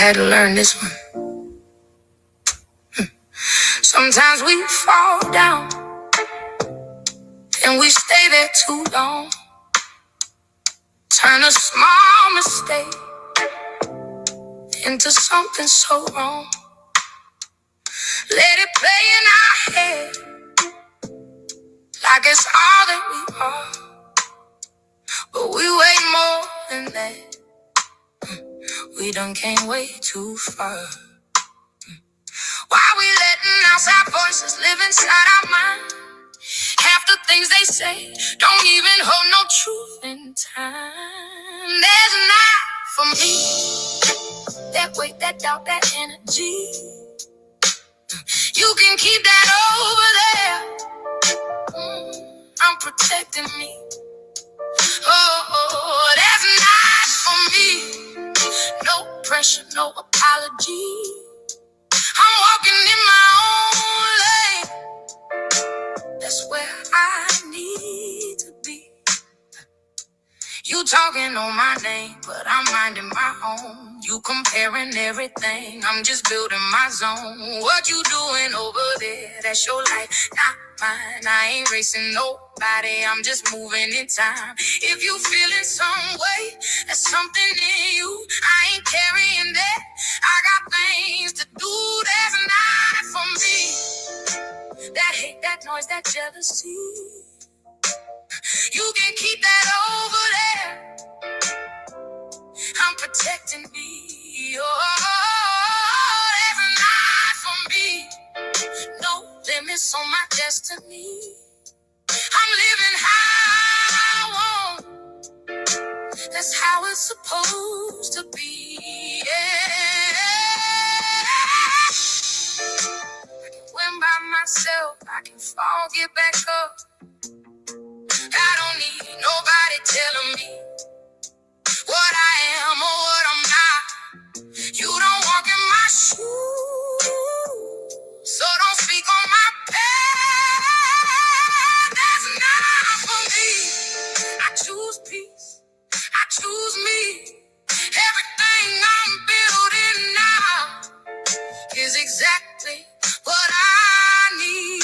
had to learn this one. Sometimes we fall down and we stay there too long. Turn a small mistake into something so wrong. Let it play in our head like it's all that we are. But we way more than that. We done came way too far. Why we letting outside voices live inside our mind? Half the things they say don't even hold no truth in time. There's not for me that weight, that doubt, that energy. You can keep that over there. I'm protecting me. Oh, that's not for me. No pressure, no apology. I'm walking in my own lane. That's where I need to be. You talking on my name, but I'm minding my own. You comparing everything, I'm just building my zone. What you doing over there? That's your life, not mine. I ain't racing nobody, I'm just moving in time. If you feeling some way, there's something in you I ain't carrying that. I got things to do that's not for me. That hate, that noise, that jealousy, you can keep that over there. I'm protecting me. Oh, that's not for me. No limits on my destiny. I'm living how I want. That's how it's supposed to be. Yeah. I can win by myself. I can fall, get back up. I don't need nobody telling me what I am or what I'm not. You don't walk in my shoes, so don't speak on my path. That's not for me. I choose peace. I choose me. Everything I'm building now is exactly what I need.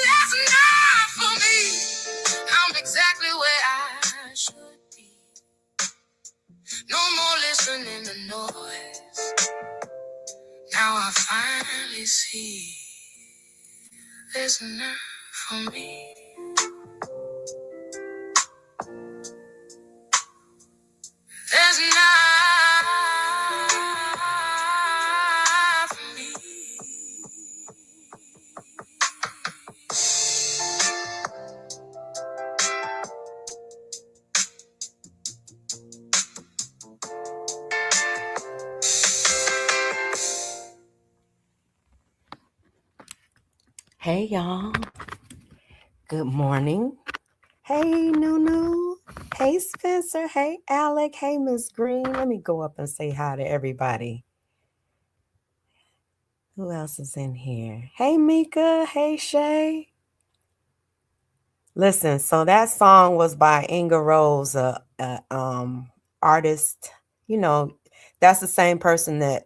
That's not for me. I'm exactly where I should be. No more listening to noise. Now I finally see there's enough for me. There's enough for me. Hey y'all, good morning. Hey Nunu, hey Spencer, hey Alec, hey Miss Green. Let me go up and say hi to everybody. Who else is in here? Hey Mika, hey Shay. Listen, so that song was by Inga Rose, artist. You know, that's the same person that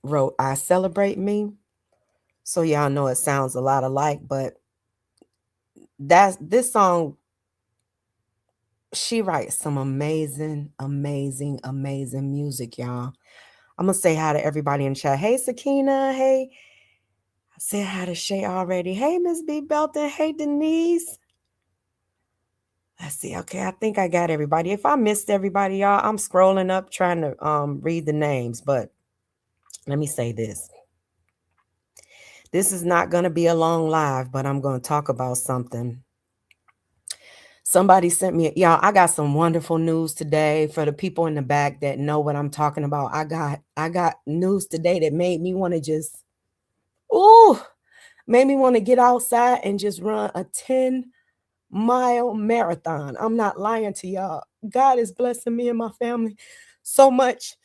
wrote "I Celebrate Me." So y'all know it sounds a lot alike, but this song. She writes some amazing, amazing, amazing music, y'all. I'm gonna say hi to everybody in chat. Hey, Sakina. Hey, I said hi to Shay already. Hey, Miss B. Belton. Hey, Denise. Let's see. Okay, I think I got everybody. If I missed everybody, y'all, I'm scrolling up trying to read the names. But let me say this. This is not gonna be a long live, but I'm gonna talk about something. Somebody sent me, y'all, I got some wonderful news today for the people in the back that know what I'm talking about. I got news today that made me want to made me want to get outside and just run a 10-mile marathon. I'm not lying to y'all. God is blessing me and my family so much.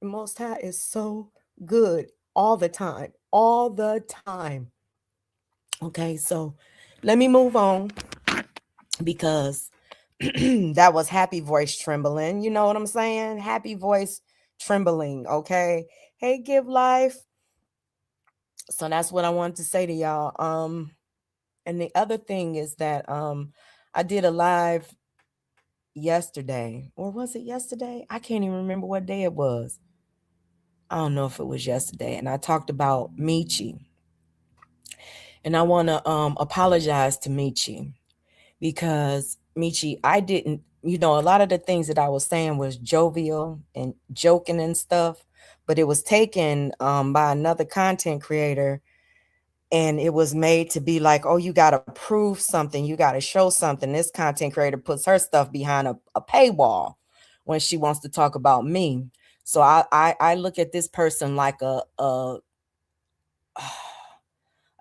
The Most High is so good all the time, all the time. Okay, so let me move on because that was happy voice trembling. You know what I'm saying? Happy voice trembling. Okay. Hey, give life. So that's what I wanted to say to y'all. And the other thing is that I did a live yesterday, or was it yesterday? I can't even remember what day it was. I don't know if it was yesterday, and I talked about Michi, and I want to apologize to Michi because Michi, I didn't, a lot of the things that I was saying was jovial and joking and stuff, but it was taken by another content creator, and it was made to be like, oh, you got to prove something, you got to show something. This content creator puts her stuff behind a paywall when she wants to talk about me. So I look at this person like a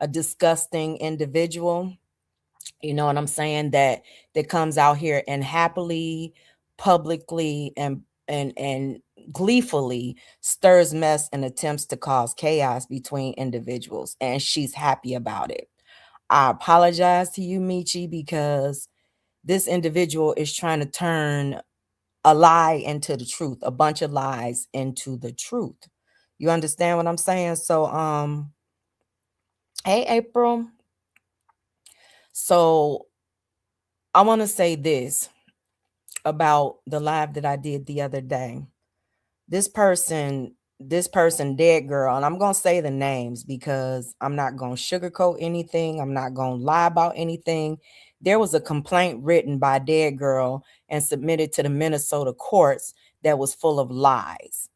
disgusting individual. You know what I'm saying? That comes out here and happily, publicly, and gleefully stirs mess and attempts to cause chaos between individuals, and she's happy about it. I apologize to you, Michi, because this individual is trying to turn a lie into the truth, a bunch of lies into the truth. You understand what I'm saying? So, hey, April. So, I want to say this about the live that I did the other day. This person, this person, dead girl, and I'm gonna say the names because I'm not gonna sugarcoat anything. I'm not gonna lie about anything. There was a complaint written by Dead Girl and submitted to the Minnesota courts that was full of lies.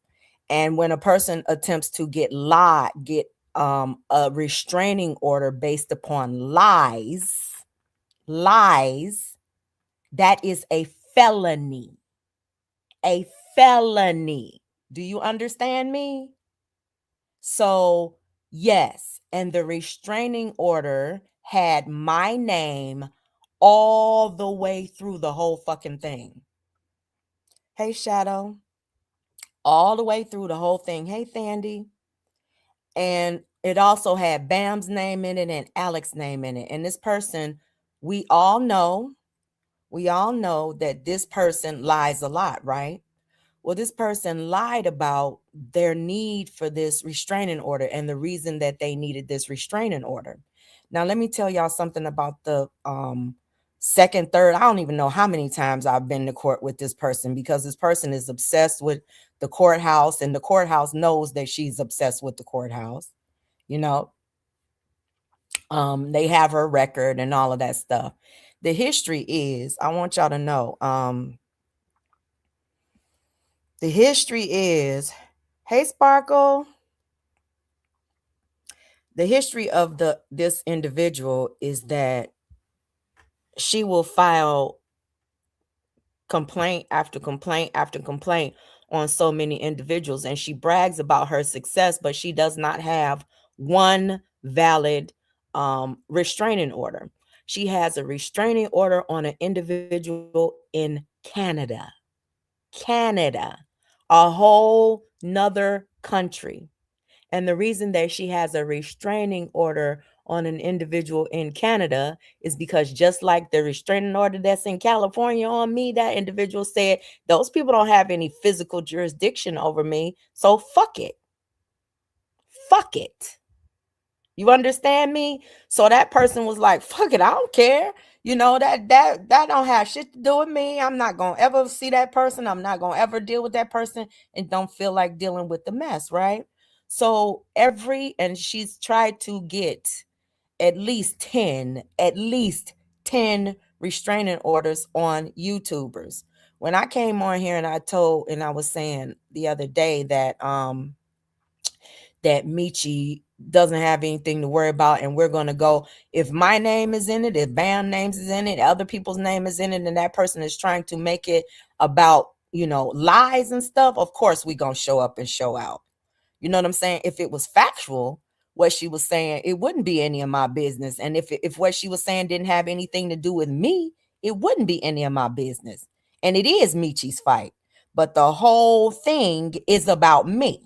And when a person attempts to get a restraining order based upon lies, that is a felony. A felony. Do you understand me? So, yes, and the restraining order had my name all the way through the whole fucking thing. Hey, Shadow. All the way through the whole thing. Hey, Thandy. And it also had Bam's name in it and Alex's name in it. And this person, we all know, that this person lies a lot, right? Well, this person lied about their need for this restraining order and the reason that they needed this restraining order. Now, let me tell y'all something about the second, third. I don't even know how many times I've been to court with this person because this person is obsessed with the courthouse, and the courthouse knows that she's obsessed with the courthouse. You know, they have her record and all of that stuff. The history is, I want y'all to know, the history is, hey, Sparkle. The history of this individual is that she will file complaint after complaint after complaint on so many individuals, and she brags about her success, but she does not have one valid restraining order. She has a restraining order on an individual in Canada, a whole nother country. And the reason that she has a restraining order on an individual in Canada is because, just like the restraining order that's in California on me, that individual said, those people don't have any physical jurisdiction over me. So fuck it. Fuck it. You understand me? So that person was like, fuck it, I don't care. That don't have shit to do with me. I'm not gonna ever see that person. I'm not gonna ever deal with that person, and don't feel like dealing with the mess, right? So and she's tried to get at least 10 restraining orders on YouTubers. When I came on here and I was saying the other day that Michi doesn't have anything to worry about, and we're going to go, if my name is in it, if Bam names is in it, other people's name is in it, and that person is trying to make it about lies and stuff, of course we're going to show up and show out. You know what I'm saying? If it was factual, what she was saying, it wouldn't be any of my business. And if what she was saying didn't have anything to do with me, it wouldn't be any of my business. And it is Michi's fight. But the whole thing is about me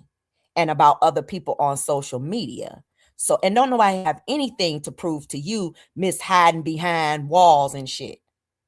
and about other people on social media. So, and don't nobody have anything to prove to you, Miss hiding behind walls and shit.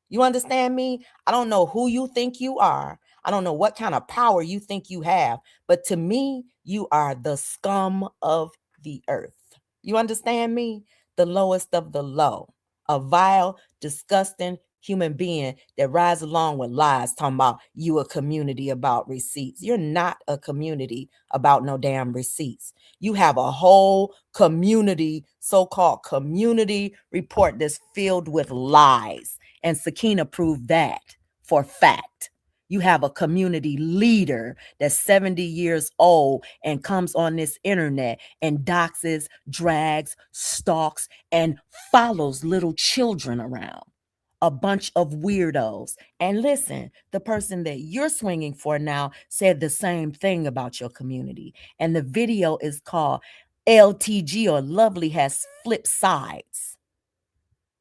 You understand me? I don't know who you think you are. I don't know what kind of power you think you have. But to me, you are the scum of the earth. You understand me? The lowest of the low. A vile, disgusting human being that rides along with lies talking about you a community about receipts. You're not a community about no damn receipts. You have a whole community, so-called community report that's filled with lies. And Sakina proved that for fact. You have a community leader that's 70 years old and comes on this internet and doxes, drags, stalks, and follows little children around. A bunch of weirdos. And listen, the person that you're swinging for now said the same thing about your community. And the video is called LTG, or Lovely Has Flipped Sides.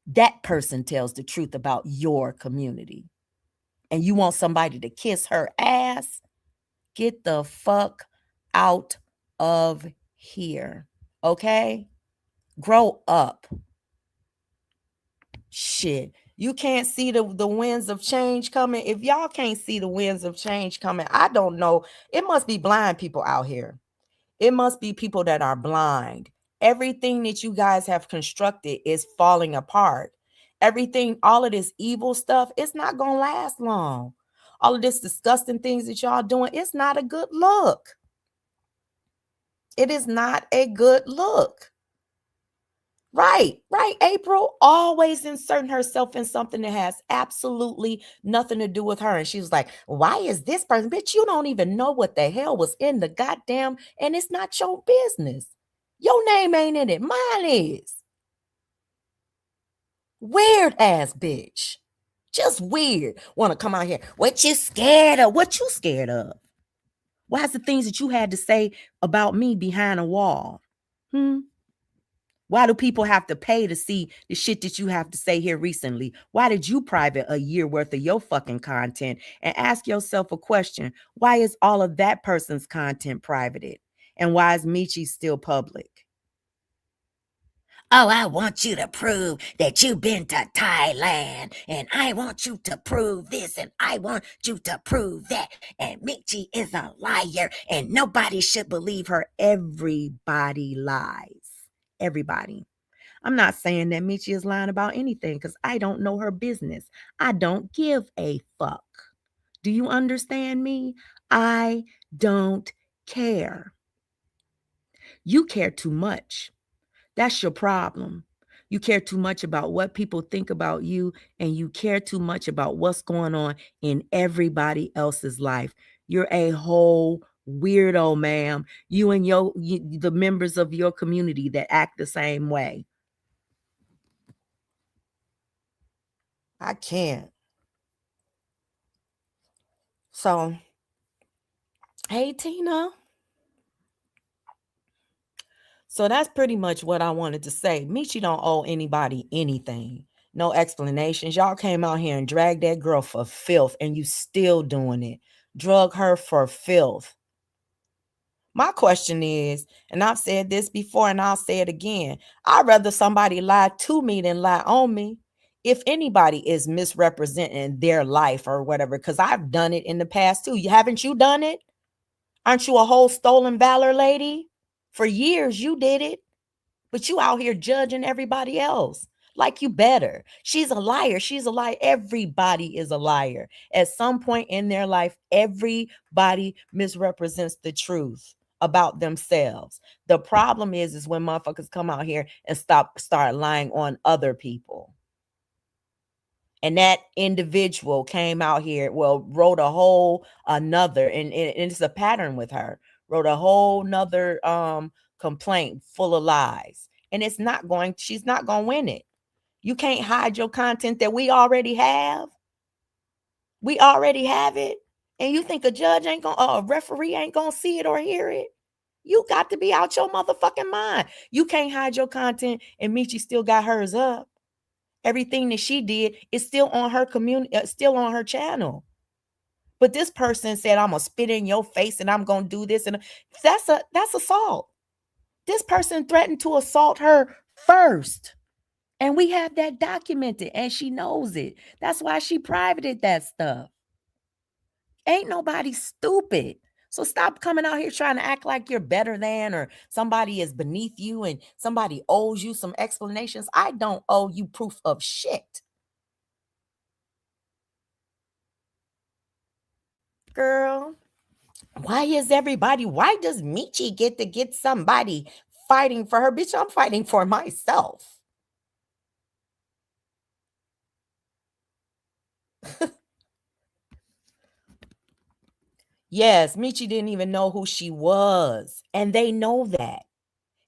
That person tells the truth about your community. And you want somebody to kiss her ass? Get the fuck out of here. Okay? Grow up. Shit. You can't see the winds of change coming. If y'all can't see the winds of change coming, I don't know. It must be blind people out here. It must be people that are blind. Everything that you guys have constructed is falling apart. Everything, all of this evil stuff, it's not going to last long. All of this disgusting things that y'all doing, it's not a good look. It is not a good look. Right, April, always inserting herself in something that has absolutely nothing to do with her. And she was like, why is this person? Bitch, you don't even know what the hell was in the goddamn, and it's not your business. Your name ain't in it. Mine is. Weird ass bitch. Just weird. Want to come out here. What you scared of? What you scared of? Why's the things that you had to say about me behind a wall? Why do people have to pay to see the shit that you have to say here recently? Why did you private a year worth of your fucking content? And ask yourself a question. Why is all of that person's content privated? And why is Michi still public? Oh, I want you to prove that you've been to Thailand. And I want you to prove this. And I want you to prove that. And Michi is a liar. And nobody should believe her. Everybody lies. Everybody. I'm not saying that Michi is lying about anything because I don't know her business. I don't give a fuck. Do you understand me? I don't care. You care too much. That's your problem. You care too much about what people think about you, and you care too much about what's going on in everybody else's life. You're a whole weirdo, ma'am. You and the members of your community that act the same way. I can't. So, hey, Tina. So that's pretty much what I wanted to say. Michi don't owe anybody anything. No explanations. Y'all came out here and dragged that girl for filth, and you still doing it. Drug her for filth. My question is, and I've said this before and I'll say it again, I'd rather somebody lie to me than lie on me. If anybody is misrepresenting their life or whatever, because I've done it in the past too. Haven't you done it? Aren't you a whole stolen valor lady? For years you did it, but you out here judging everybody else like you better. She's a liar. She's a liar. Everybody is a liar. At some point in their life, everybody misrepresents the truth about themselves. The problem is when motherfuckers come out here and start lying on other people. And that individual came out here, wrote a whole another, and it's a pattern with her, wrote a whole nother complaint full of lies. And she's not going to win it. You can't hide your content that we already have. We already have it. And you think a judge ain't going, a referee ain't going to see it or hear it? You got to be out your motherfucking mind. You can't hide your content, and Michi still got hers up. Everything that she did is still on her community, still on her channel. But this person said, I'm going to spit in your face and I'm going to do this. And that's assault. This person threatened to assault her first. And we have that documented and she knows it. That's why she privated that stuff. Ain't nobody stupid. So stop coming out here trying to act like you're better than or somebody is beneath you and somebody owes you some explanations. I don't owe you proof of shit. Girl, why does Michi get somebody fighting for her? Bitch, I'm fighting for myself. Yes, Michi didn't even know who she was. And they know that.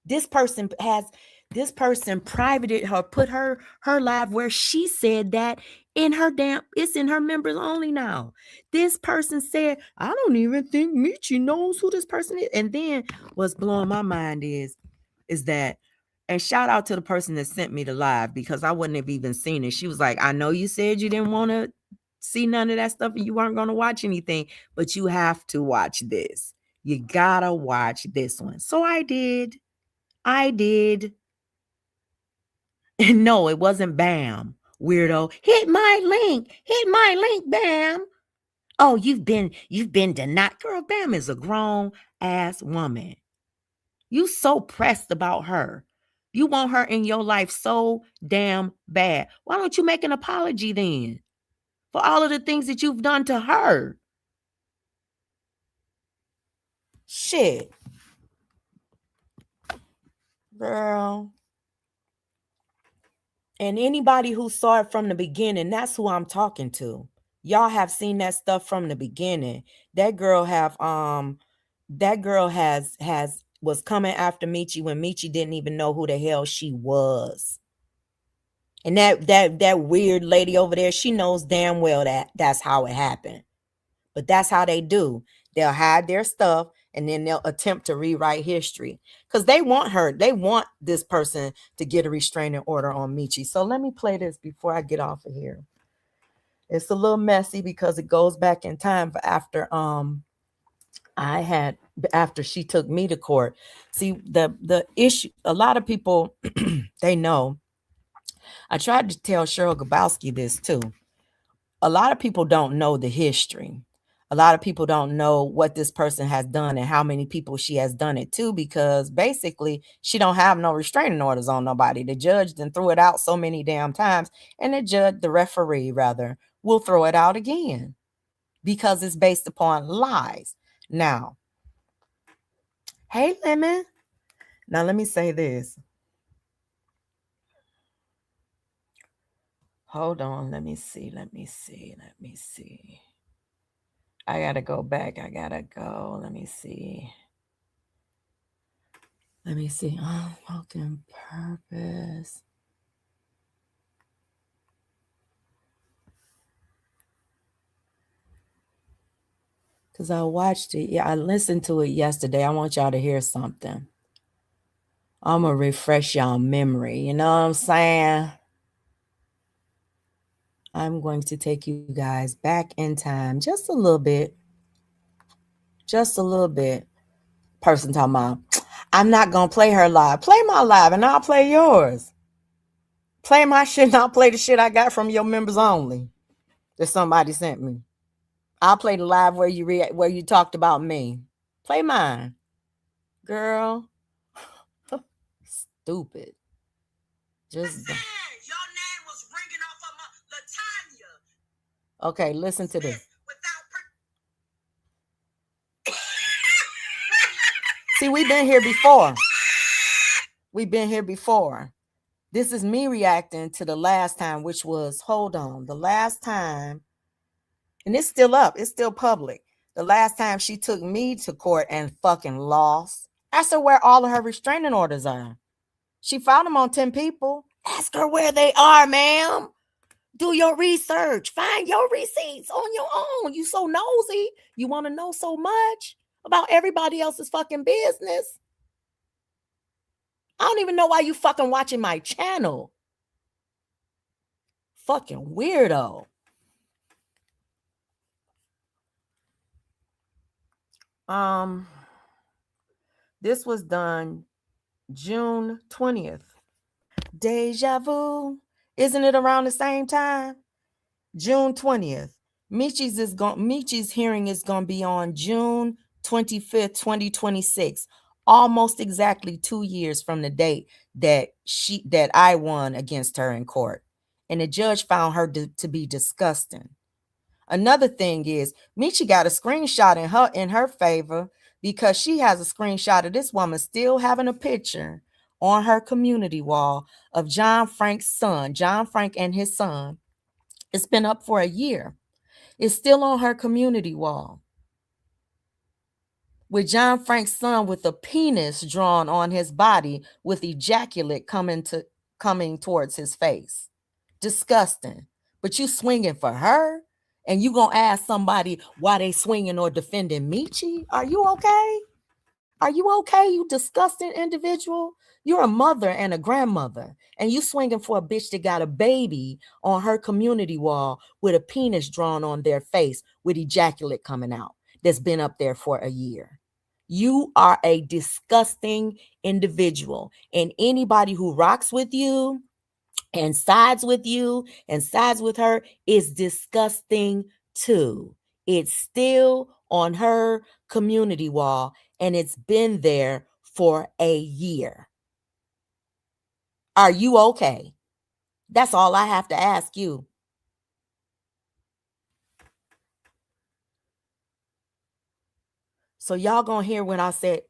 This person privated her, put her live where she said that it's in her members only now. This person said, I don't even think Michi knows who this person is. And then what's blowing my mind is that, and shout out to the person that sent me the live because I wouldn't have even seen it. She was like, I know you said you didn't want to see none of that stuff and you weren't going to watch anything, but you have to watch this. You gotta watch this one. So I did. No, it wasn't Bam. Weirdo. Hit my link, Bam. Oh, you've been denied. Girl, Bam is a grown ass woman. You so pressed about her. You want her in your life so damn bad. Why don't you make an apology then for all of the things that you've done to her? Shit. Girl. And anybody who saw it from the beginning, that's who I'm talking to. Y'all have seen that stuff from the beginning. That girl was coming after Michi when Michi didn't even know who the hell she was. And that weird lady over there, she knows damn well that that's how it happened. But that's how they do. They'll hide their stuff and then they'll attempt to rewrite history because they want this person to get a restraining order on Michi. So let me play this before I get off of here. It's a little messy because it goes back in time for after she took me to court. See, the issue, a lot of people they know. I tried to tell Cheryl Grabowski this too. A lot of people don't know the history. A lot of people don't know what this person has done and how many people she has done it to, because basically she don't have no restraining orders on nobody. The judge then threw it out so many damn times, and the referee rather, will throw it out again because it's based upon lies. Now, hey, Lemon. Now let me say this. Hold on. Let me see. I gotta go back. Let me see. Oh, fucking purpose. Because I watched it. Yeah, I listened to it yesterday. I want y'all to hear something. I'm going to refresh y'all memory. You know what I'm saying? I'm going to take you guys back in time just a little bit. Person talking about, I'm not going to play her live. Play my live and I'll play yours. Play my shit and I'll play the shit I got from your members only that somebody sent me. I'll play the live where you talked about me. Play mine. Girl. Stupid. Just... Your name was ringing off of Latanya. Okay, listen to this. See, we've been here before. This is me reacting to the last time, which was, the last time, and it's still up. It's still public. The last time she took me to court and fucking lost. Ask her where all of her restraining orders are. She found them on 10 people. Ask her where they are, ma'am. Do your research. Find your receipts on your own. You so nosy. You want to know so much about everybody else's fucking business. I don't even know why you fucking watching my channel. Fucking weirdo. This was done June 20th. Deja vu. Isn't it around the same time? June 20th. Michi's hearing is going to be on June 25th, 2026. Almost exactly 2 years from the date that I won against her in court. And the judge found her to be disgusting. Another thing is Michi got a screenshot in her favor because she has a screenshot of this woman still having a picture on her community wall of John Frank's son, John Frank and his son. It's been up for a year. It's still on her community wall with John Frank's son with a penis drawn on his body with ejaculate coming towards his face. Disgusting. But you swinging for her? And you gonna ask somebody why they swinging or defending Michi? Are you okay? Are you okay, you disgusting individual? You're a mother and a grandmother, and you swinging for a bitch that got a baby on her community wall with a penis drawn on their face with ejaculate coming out that's been up there for a year. You are a disgusting individual, and anybody who rocks with you and sides with you and sides with her is disgusting too. It's still on her community wall and it's been there for a year. Are you okay? That's all I have to ask you. So y'all gonna hear when I said,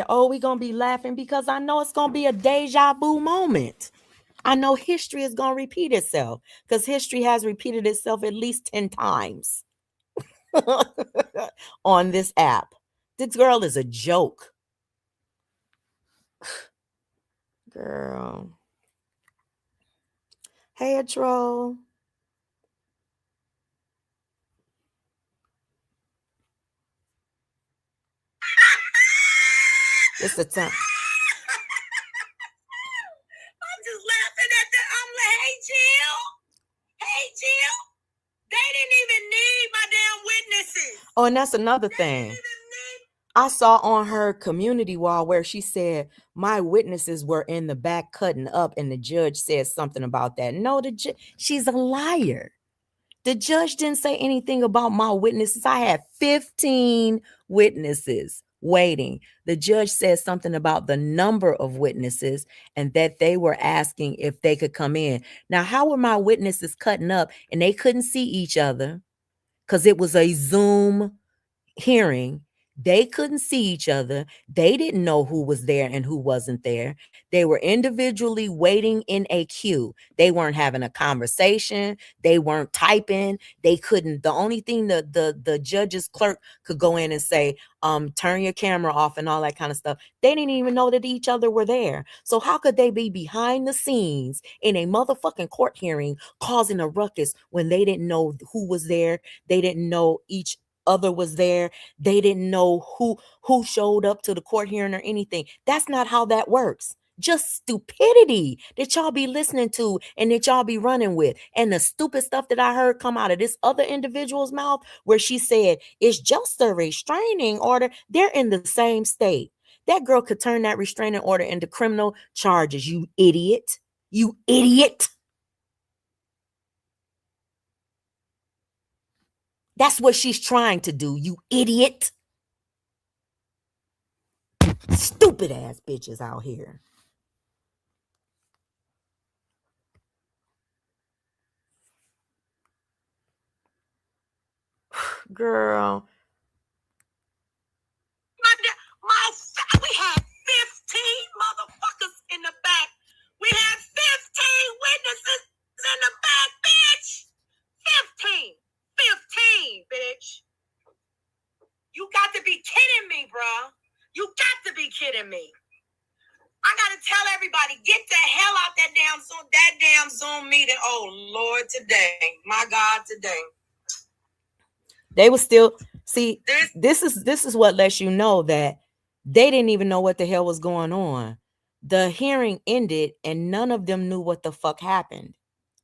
oh, we gonna be laughing because I know it's gonna be a deja vu moment. I know history is gonna repeat itself because history has repeated itself at least 10 times on this app. This girl is a joke. Girl. Hey, a troll. It's the time. I'm just laughing at the. I'm like, hey, Jill. Hey, Jill. They didn't even need my damn witnesses. Oh, and that's another thing. I saw on her community wall where she said my witnesses were in the back cutting up, and the judge said something about that. No, she's a liar. The judge didn't say anything about my witnesses. I had 15 witnesses waiting. The judge said something about the number of witnesses and that they were asking if they could come in. Now, how were my witnesses cutting up and they couldn't see each other because it was a Zoom hearing? They couldn't see each other. They didn't know who was there and who wasn't there. They were individually waiting in a queue. They weren't having a conversation. They weren't typing. They couldn't. The only thing the judge's clerk could go in and say, turn your camera off and all that kind of stuff. They didn't even know that each other were there. So how could they be behind the scenes in a motherfucking court hearing causing a ruckus when they didn't know who was there? They didn't know each other was there. They didn't know who showed up to the court hearing or anything. That's not how that works. Just stupidity that y'all be listening to and that y'all be running with. And the stupid stuff that I heard come out of this other individual's mouth where she said it's just a restraining order. They're in the same state. That girl could turn that restraining order into criminal charges. You idiot. You idiot. That's what she's trying to do, you idiot. Stupid ass bitches out here. Girl. We had 15 motherfuckers in the back. We had 15 witnesses in the back, bitch. 15, bitch. You got to be kidding me, bro. You got to be kidding me. I got to tell everybody, get the hell out that damn Zoom meeting. Oh, Lord, today. My God, today. They were still, see, this is what lets you know that they didn't even know what the hell was going on. The hearing ended and none of them knew what the fuck happened.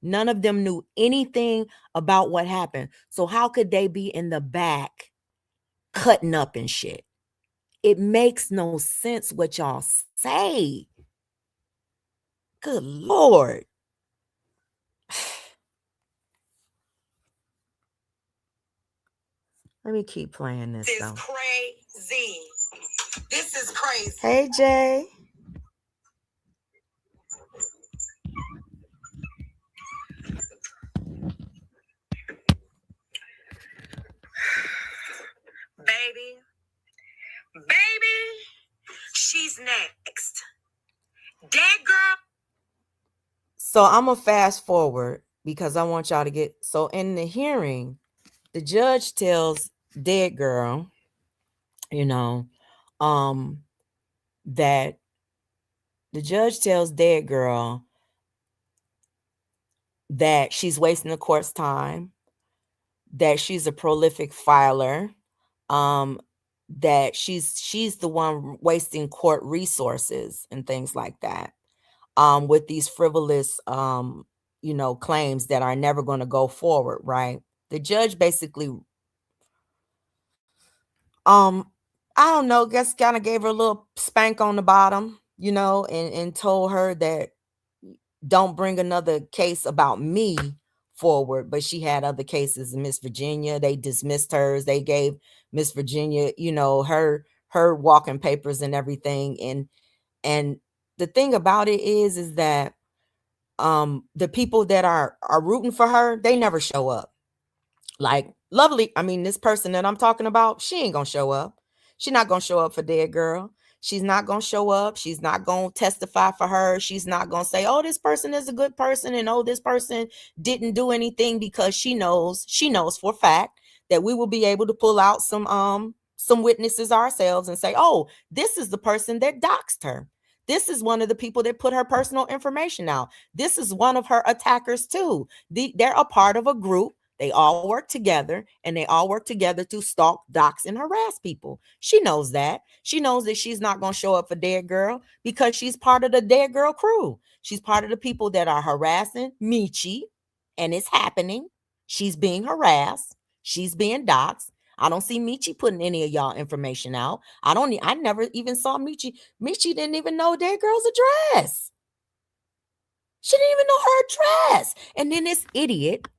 None of them knew anything about what happened. So how could they be in the back cutting up and shit? It makes no sense what y'all say? Good Lord. Let me keep playing this. This is crazy. This is crazy. Hey, Jay. Baby, she's next. Dead girl. So I'm going to fast forward because I want y'all to get. So in the hearing, the judge tells dead girl, that the judge tells dead girl that she's wasting the court's time, that she's a prolific filer, that she's the one wasting court resources and things like that, with these frivolous, claims that are never going to go forward, right? The judge basically, I don't know, guess kind of gave her a little spank on the bottom, and told her that don't bring another case about me forward. But she had other cases in Miss Virginia. They dismissed hers. They gave Miss Virginia, her walking papers and everything. And the thing about it is that the people that are rooting for her, they never show up. Like Lovely, this person that I'm talking about, she ain't gonna show up. She's not gonna show up for dead girl. She's not gonna show up. She's not gonna testify for her. She's not gonna say, oh, this person is a good person, and oh, this person didn't do anything, because she knows for a fact that we will be able to pull out some witnesses ourselves and say, oh, this is the person that doxed her. This is one of the people that put her personal information out. This is one of her attackers too. They're a part of a group. They all work together, and they all work together to stalk, dox, and harass people. She knows that. She knows that she's not going to show up for Dead Girl because she's part of the Dead Girl crew. She's part of the people that are harassing Meechie, and it's happening. She's being harassed. She's being doxed. I don't see Meechie putting any of y'all information out. I never even saw Meechie. Meechie didn't even know Dead Girl's address. She didn't even know her address. And then this idiot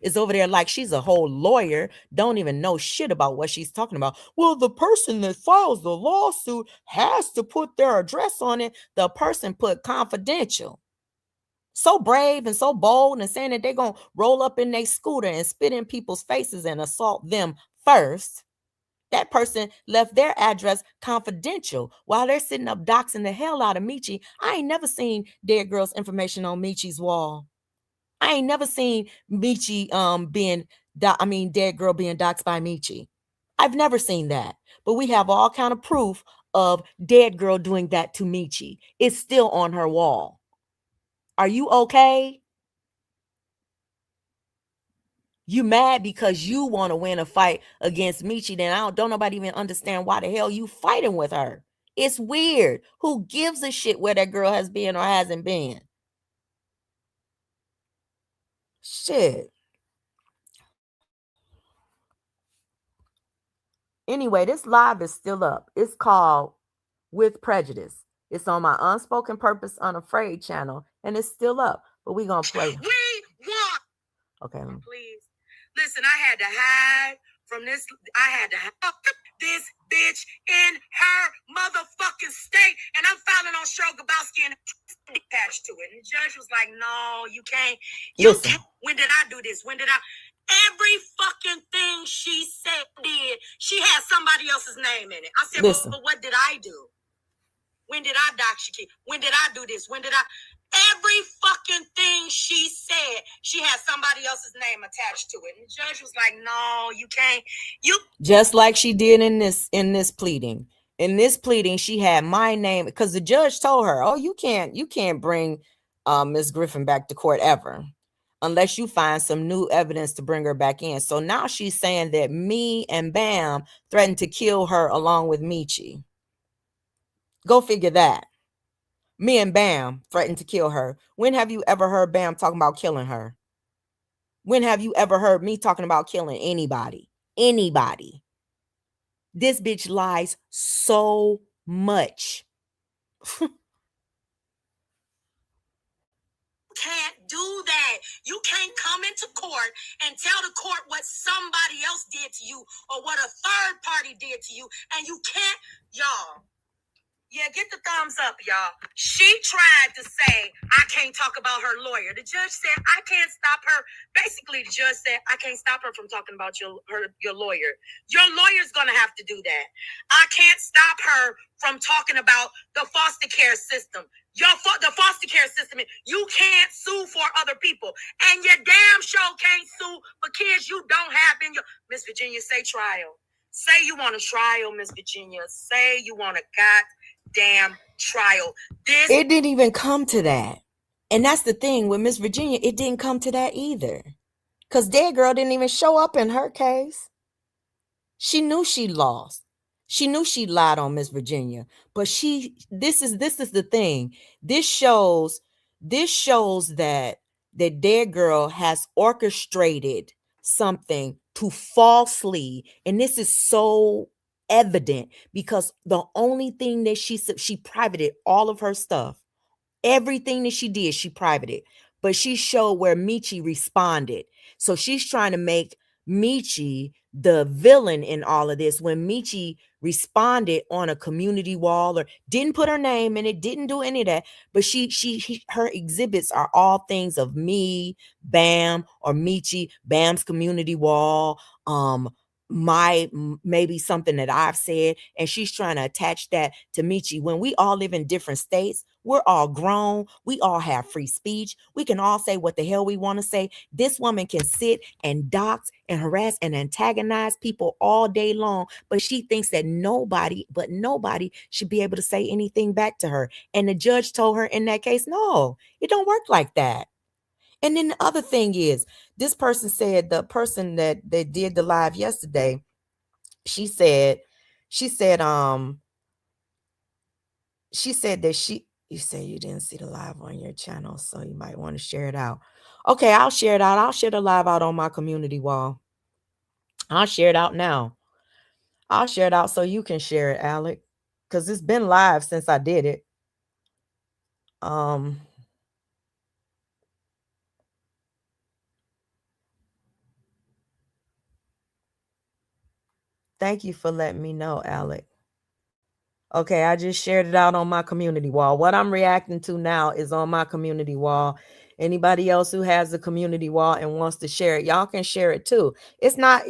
is over there like she's a whole lawyer, don't even know shit about what she's talking about. Well, the person that files the lawsuit has to put their address on it. The person put confidential. So brave and so bold, and saying that they're going to roll up in their scooter and spit in people's faces and assault them first. That person left their address confidential while they're sitting up doxing the hell out of Meechie. I ain't never seen Dead Girl's information on Meechie's wall. I ain't never seen Meechie Dead Girl being doxed by Meechie. I've never seen that. But we have all kind of proof of Dead Girl doing that to Meechie. It's still on her wall. Are you okay? You mad because you want to win a fight against Meechie, then don't nobody even understand why the hell you fighting with her. It's weird. Who gives a shit where that girl has been or hasn't been? Shit. Anyway, this live is still up. It's called With Prejudice. It's on my Unspoken Purpose Unafraid channel, and it's still up. But we're going to play. We want. Okay. Please. Listen, I had to hide from this. I had to hide this bitch in her motherfucking state. And I'm filing on Cheryl Grabowski and attached to it. And the judge was like, no, you can't. Can't. When did I do this? When did I? Every fucking thing she did, she had somebody else's name in it. I said, well, but what did I do? When did I dox you? When did I do this? When did I? Every fucking thing she said, she had somebody else's name attached to it. And the judge was like, no, you can't. Just like she did in this pleading. In this pleading, she had my name, because the judge told her, oh, you can't bring Ms. Griffin back to court ever, unless you find some new evidence to bring her back in. So now she's saying that me and Bam threatened to kill her along with Meechie. Go figure that. Me and Bam threatened to kill her. When have you ever heard Bam talking about killing her? When have you ever heard me talking about killing anybody? Anybody. This bitch lies so much. Can't do that. You can't come into court and tell the court what somebody else did to you or what a third party did to you, and you can't, y'all. Yeah, get the thumbs up, y'all. She tried to say, I can't talk about her lawyer. The judge said, I can't stop her. Basically, the judge said, I can't stop her from talking about your lawyer. Your lawyer's going to have to do that. I can't stop her from talking about the foster care system. The foster care system, you can't sue for other people. And you damn sure can't sue for kids you don't have in your... Miss Virginia, say trial. Say you want a trial, Miss Virginia. Say you want a goddamn trial. It didn't even come to that. And that's the thing with Miss Virginia, it didn't come to that either. Because Dead Girl didn't even show up in her case. She knew she lost. She knew she lied on Miss Virginia. But this is the thing. This shows that Dead Girl has orchestrated something to falsely, and this is so evident because the only thing that she privated all of her stuff. Everything that she did, she privated. But she showed where Meechie responded. So she's trying to make Meechie the villain in all of this when Meechie responded on a community wall or didn't put her name in it, didn't do any of that. But her exhibits are all things of me, Bam, or Meechie, Bam's community wall, maybe something that I've said, and she's trying to attach that to Meechie. When we all live in different states, we're all grown, we all have free speech, we can all say what the hell we want to say. This woman can sit and dox and harass and antagonize people all day long, but she thinks that nobody should be able to say anything back to her. And the judge told her in that case, no, it don't work like that. And then the other thing is, this person said, the person that did the live yesterday, she said that you said you didn't see the live on your channel, so you might want to share it out. Okay, I'll share it out. I'll share the live out on my community wall. I'll share it out now. I'll share it out so you can share it, Alec, because it's been live since I did it. Thank you for letting me know, Alec. Okay, I just shared it out on my community wall. What I'm reacting to now is on my community wall. Anybody else who has a community wall and wants to share it, y'all can share it too. It's not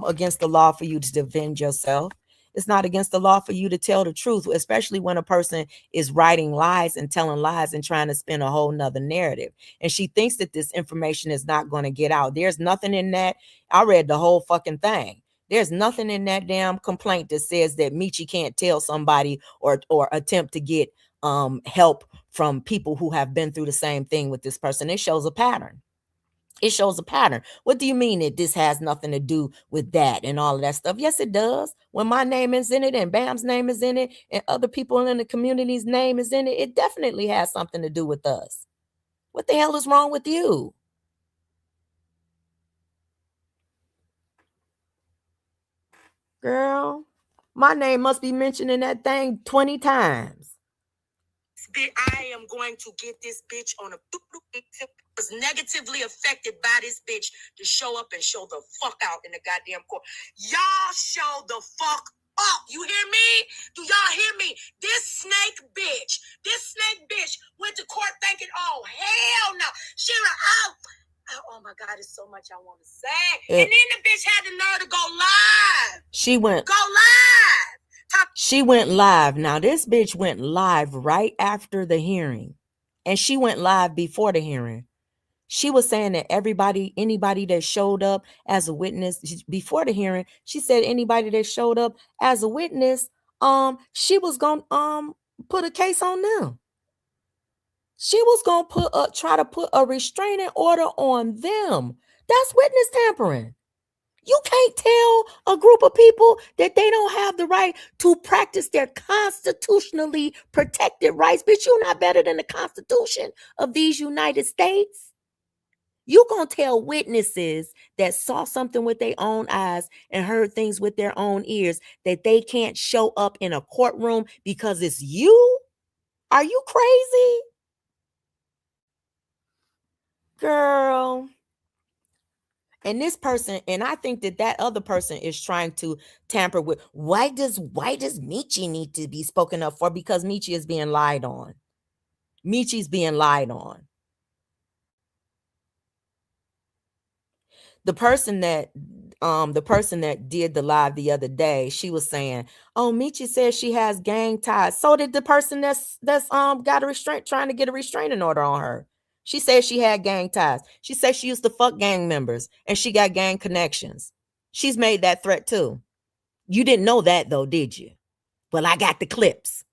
against the law for you to defend yourself. It's not against the law for you to tell the truth, especially when a person is writing lies and telling lies and trying to spin a whole nother narrative. And she thinks that this information is not going to get out. There's nothing in that. I read the whole fucking thing. There's nothing in that damn complaint that says that Meechie can't tell somebody or attempt to get help from people who have been through the same thing with this person. It shows a pattern. It shows a pattern. What do you mean that this has nothing to do with that and all of that stuff? Yes, it does. When my name is in it and Bam's name is in it and other people in the community's name is in it, it definitely has something to do with us. What the hell is wrong with you? Girl, my name must be mentioned in that thing 20 times. I am going to get this bitch on a was negatively affected by this bitch to show up and show the fuck out in the goddamn court. Y'all show the fuck up. You hear me? Do y'all hear me? This snake bitch went to court thinking, oh, hell no. Oh my God, it's so much I want to say. And then the bitch had the nerve to go live. She went live. Now, this bitch went live right after the hearing. And she went live before the hearing. She was saying that anybody that showed up as a witness before the hearing, she said anybody that showed up as a witness, she was going to put a case on them. She was going to try to put a restraining order on them. That's witness tampering. You can't tell a group of people that they don't have the right to practice their constitutionally protected rights. Bitch, you're not better than the Constitution of these United States. You gonna tell witnesses that saw something with their own eyes and heard things with their own ears that they can't show up in a courtroom because it's you? Are you crazy? Girl. And this person, and I think that that other person is trying to tamper with, why does Michi need to be spoken up for? Because Michi is being lied on. Michi's being lied on. The person that did the live the other day, she was saying, "Oh, Michi says she has gang ties." So did the person that's got a restraint, trying to get a restraining order on her. She said she had gang ties. She said she used to fuck gang members and she got gang connections. She's made that threat too. You didn't know that though, did you? Well, I got the clips,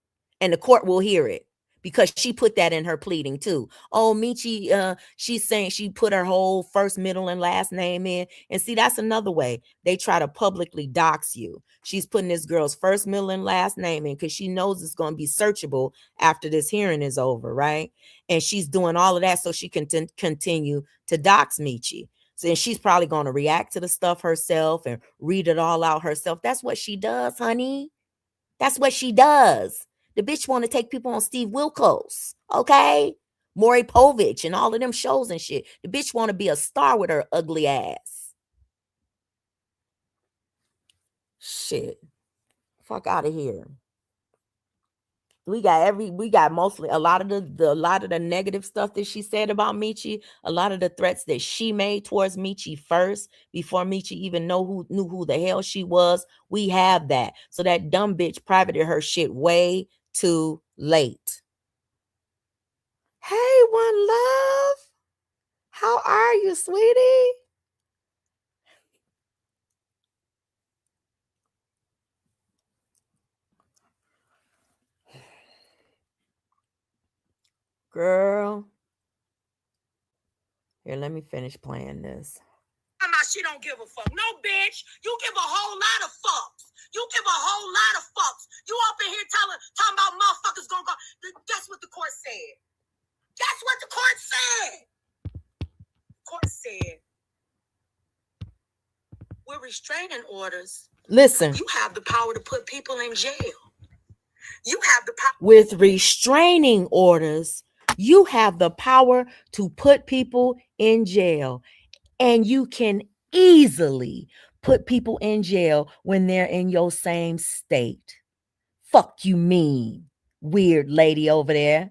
and the court will hear it because she put that in her pleading too. Oh, Michi, she's saying she put her whole first, middle, and last name in. And see, that's another way they try to publicly dox you. She's putting this girl's first, middle, and last name in because she knows it's going to be searchable after this hearing is over, right? And she's doing all of that so she can continue to dox Michi. So, and she's probably going to react to the stuff herself and read it all out herself. That's what she does, honey. That's what she does. The bitch want to take people on Steve Wilkos, okay? Maury Povich and all of them shows and shit. The bitch want to be a star with her ugly ass. Shit. Fuck out of here. We got mostly a lot of the negative stuff that she said about Michi, a lot of the threats that she made towards Michi first, before Michi even knew who the hell she was. We have that. So that dumb bitch privated her shit way too late. Hey, One Love. How are you, sweetie? Girl. Here, let me finish playing this. She don't give a fuck. No, bitch. You give a whole lot of fucks. You give a whole lot of fucks. You up in here talking about motherfuckers gonna go. Guess what the court said? Guess what the court said? Court said, with restraining orders, listen, you have the power to put people in jail. You have the power. With restraining orders, you have the power to put people in jail. And you can easily put people in jail when they're in your same state. Fuck you mean, weird lady over there?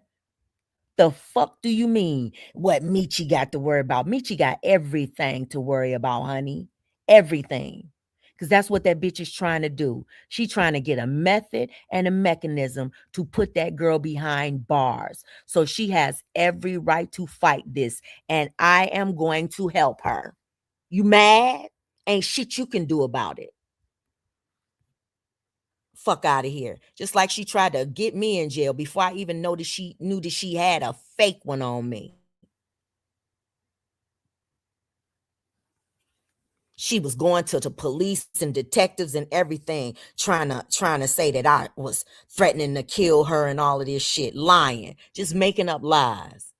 The fuck do you mean? What Michi got to worry about? Michi got everything to worry about, honey. Everything. Because that's what that bitch is trying to do. She trying to get a method and a mechanism to put that girl behind bars. So she has every right to fight this. And I am going to help her. You mad? Ain't shit you can do about it. Fuck out of here. Just like she tried to get me in jail before I even knew that she had a fake one on me. She was going to the police and detectives and everything, trying to say that I was threatening to kill her and all of this shit. Lying. Just making up lies.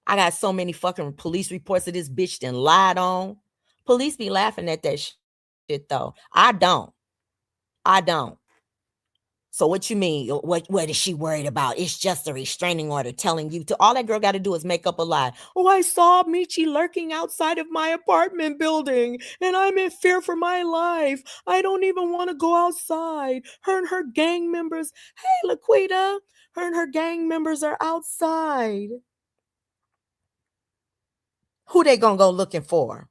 I got so many fucking police reports of this bitch then lied on. Police be laughing at that shit though. I don't. So what you mean? What is she worried about? It's just a restraining order telling you to. All that girl got to do is make up a lie. Oh, I saw Michi lurking outside of my apartment building, and I'm in fear for my life. I don't even want to go outside. Her and her gang members. Hey, Laquita. Her and her gang members are outside. Who they gonna go looking for?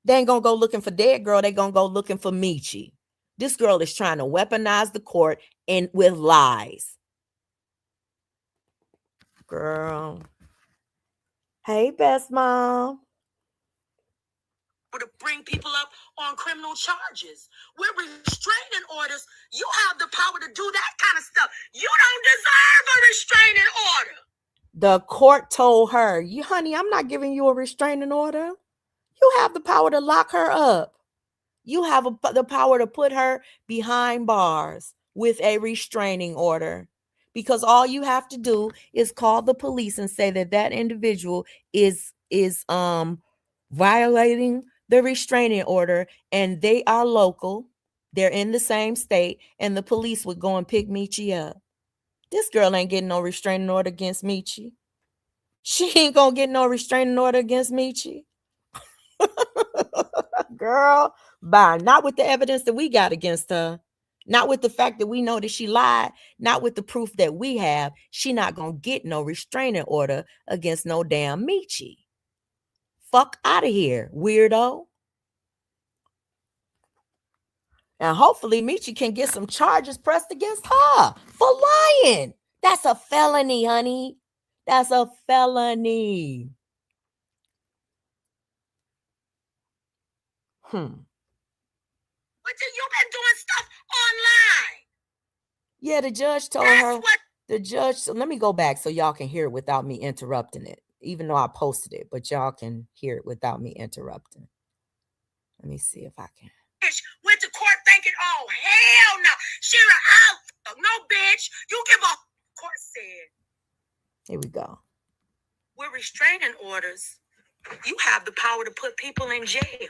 They ain't gonna go looking for dead girl. They gonna go looking for Michi. This girl is trying to weaponize the court and with lies. Girl. Hey, best mom. To bring people up on criminal charges. With restraining orders, you have the power to do that kind of stuff. You don't deserve a restraining order. The court told her, honey, I'm not giving you a restraining order. You have the power to lock her up. You have the power to put her behind bars with a restraining order, because all you have to do is call the police and say that that individual is violating the restraining order, and they are local. They're in the same state, and the police would go and pick Michi up. This girl ain't getting no restraining order against Meechie. She ain't gonna get no restraining order against Meechie. Girl, bye. Not with the evidence that we got against her. Not with the fact that we know that she lied. Not with the proof that we have. She not gonna get no restraining order against no damn Meechie. Fuck out of here, weirdo. And hopefully Meechie can get some charges pressed against her for lying. That's a felony, honey. That's a felony. But you've been doing stuff online. Yeah, the judge told her. The judge, so let me go back so y'all can hear it without me interrupting it, even though I posted it, but y'all can hear it without me interrupting. Let me see if I can. Went to court thinking, oh, hell no. Shira out. No, bitch. You give a court said. Here we go. With restraining orders, you have the power to put people in jail.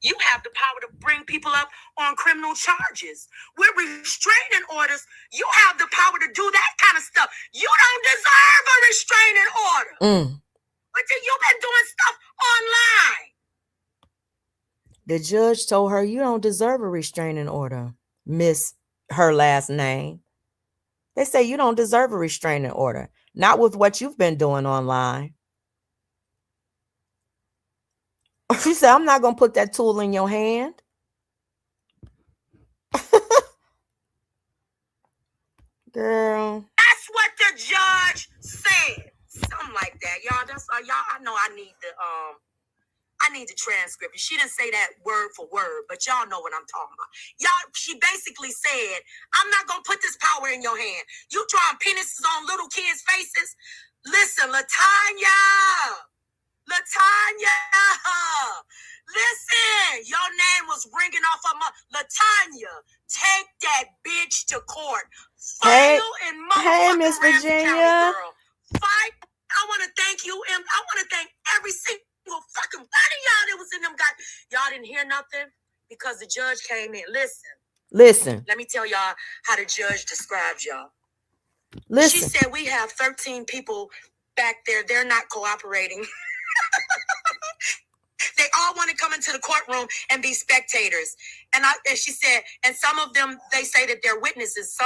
You have the power to bring people up on criminal charges. With restraining orders, you have the power to do that kind of stuff. You don't deserve a restraining order. But you've been doing stuff online. The judge told her, you don't deserve a restraining order, Miss her last name. They say you don't deserve a restraining order. Not with what you've been doing online. She said, I'm not going to put that tool in your hand. Girl. That's what the judge said. Something like that. Y'all, that's y'all, I know I need the transcript. She didn't say that word for word, but y'all know what I'm talking about. Y'all, she basically said, I'm not going to put this power in your hand. You drawing penises on little kids' faces? Listen, Latanya, listen, your name was ringing off of my Latanya. Take that bitch to court. File in motherfucking Miss Virginia. County, girl. Fight. I want to thank you, and I want to thank every single fucking one of y'all that was in them guys. Y'all didn't hear nothing because the judge came in. Listen. Let me tell y'all how the judge describes y'all. Listen. She said we have 13 people back there. They're not cooperating. They all want to come into the courtroom and be spectators. And she said, and some of them, they say that they're witnesses.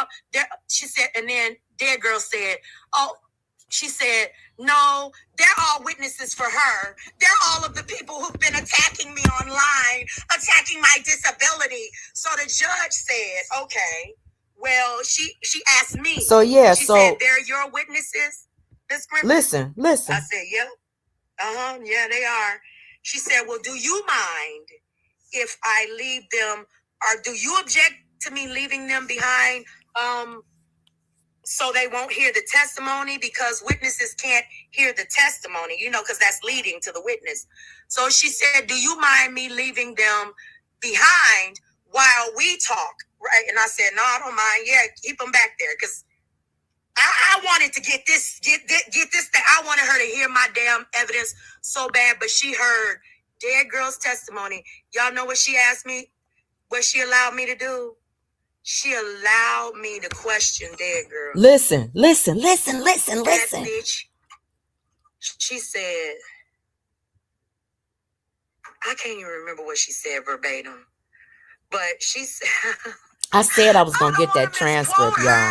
She said, and then Dead Girl said, she said, no, they're all witnesses for her. They're all of the people who've been attacking me online, attacking my disability. So the judge said, okay, well, she asked me. So yeah, she said, they're your witnesses, Miss Griffin? Listen. I said, yeah. Yeah, they are. She said, well, do you mind if I leave them, or do you object to me leaving them behind so they won't hear the testimony? Because witnesses can't hear the testimony, because that's leading to the witness. So she said, do you mind me leaving them behind while we talk? Right? And I said, no, I don't mind. Yeah, keep them back there, because I wanted to get this thing. I wanted her to hear my damn evidence so bad, but she heard Dead Girl's testimony. Y'all know what she asked me? What she allowed me to do? She allowed me to question Dead Girl. Listen. That bitch, she said, I can't even remember what she said verbatim, but she said, I said I was going to get that transcript, y'all. Either.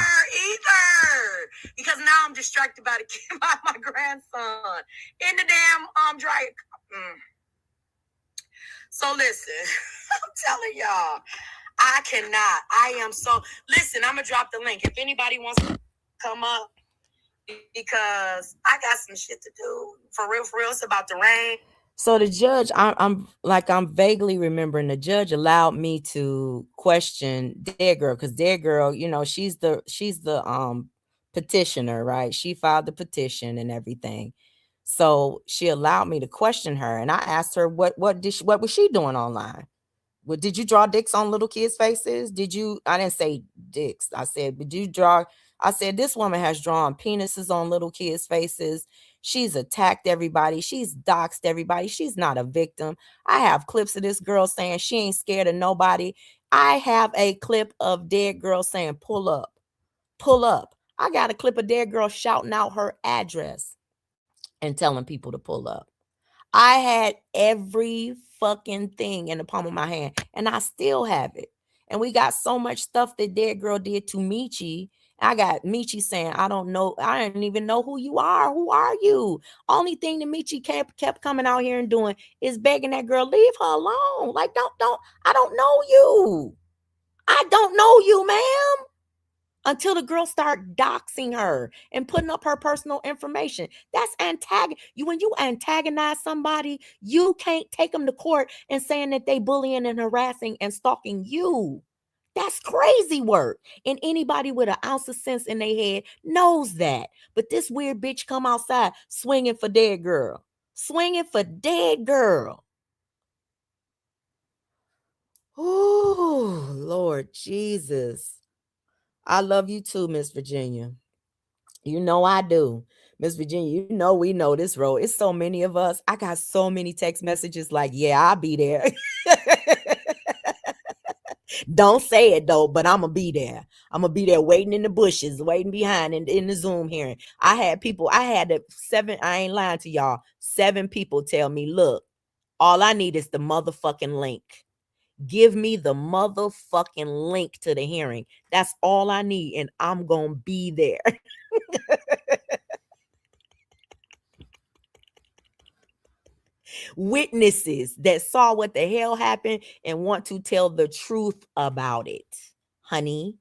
Because now I'm distracted by my grandson in the damn dryer. So listen, I'm telling y'all, I cannot. Listen, I'm going to drop the link. If anybody wants to come up, because I got some shit to do. For real, it's about to rain. So the judge, I'm vaguely remembering the judge allowed me to question Dead Girl, because Dead Girl, she's the petitioner, right? She filed the petition and everything. So she allowed me to question her, and I asked her what was she doing online? Well, did you draw dicks on little kids' faces? I didn't say dicks. I said, I said, this woman has drawn penises on little kids' faces. She's attacked everybody. She's doxed everybody. She's not a victim. I have clips of this girl saying she ain't scared of nobody. I have a clip of Dead Girl saying, pull up. I got a clip of Dead Girl shouting out her address and telling people to pull up. I had every fucking thing in the palm of my hand, and I still have it. And we got so much stuff that Dead Girl did to Michi. I got Michi saying, I don't know, I didn't even know who you are. Who are you? Only thing that Michi kept coming out here and doing is begging that girl, leave her alone. Like, I don't know you. I don't know you, ma'am. Until the girl start doxing her and putting up her personal information. That's when you antagonize somebody, you can't take them to court and saying that they bullying and harassing and stalking you. That's crazy work. And anybody with an ounce of sense in their head knows that. But this weird bitch come outside swinging for Dead Girl. Swinging for Dead Girl. Oh, Lord Jesus. I love you too, Miss Virginia. You know I do. Miss Virginia, you know we know this road. It's so many of us. I got so many text messages like, yeah, I'll be there. Don't say it though, but I'm going to be there. I'm going to be there waiting in the bushes, waiting behind in the Zoom hearing. I had 7, I ain't lying to y'all, 7 people tell me, look, all I need is the motherfucking link. Give me the motherfucking link to the hearing. That's all I need, and I'm going to be there. Witnesses that saw what the hell happened and want to tell the truth about it. Honey.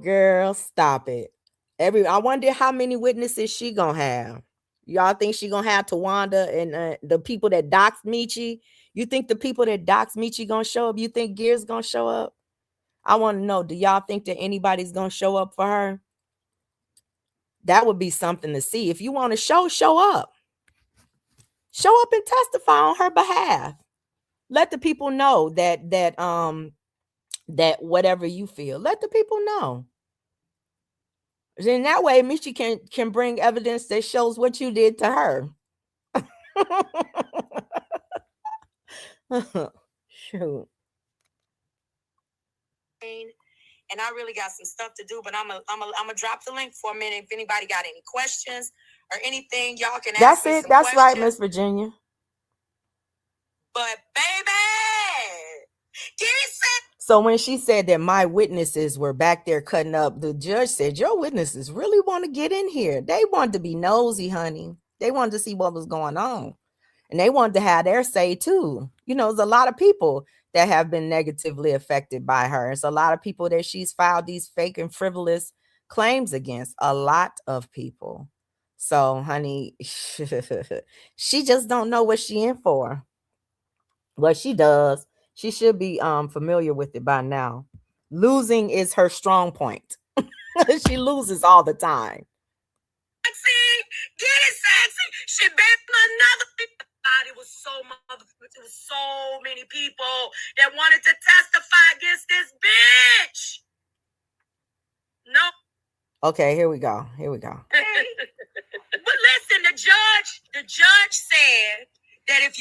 Girl, stop it. I wonder how many witnesses she going to have. Y'all think she going to have Tawanda and the people that doxed Michi? You think the people that doxed Michi going to show up? You think Gears going to show up? I want to know, do y'all think that anybody's going to show up for her? That would be something to see. If you want to show up. Show up and testify on her behalf. Let the people know that whatever you feel, let the people know. Then that way, Michi can bring evidence that shows what you did to her. Shoot. And I really got some stuff to do, but I'm gonna drop the link for a minute. If anybody got any questions or anything, y'all can ask. That's it. That's questions. Right, Miss Virginia. But baby, so when she said that my witnesses were back there cutting up, the judge said, your witnesses really want to get in here. They wanted to be nosy, honey. They wanted to see what was going on. And they wanted to have their say too. You know, there's a lot of people that have been negatively affected by her. It's a lot of people that she's filed these fake and frivolous claims against. A lot of people. So, honey, she just don't know what she in for. Well, she does. She should be familiar with it by now. Losing is her strong point. She loses all the time. Get it, sexy. She been another. It was so many people that wanted to testify against this bitch. No. Okay, here we go. But listen, the judge said that if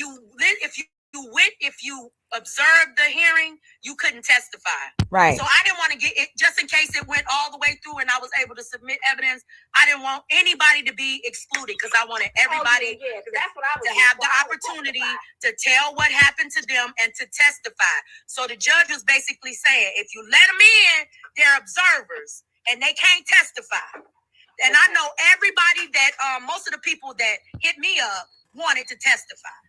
you observed the hearing, you couldn't testify. Right. So I didn't want to get it, just in case it went all the way through and I was able to submit evidence. I didn't want anybody to be excluded because I wanted everybody to have the opportunity to tell what happened to them and to testify. So the judge was basically saying, if you let them in, they're observers and they can't testify. And I know everybody that, most of the people that hit me up wanted to testify.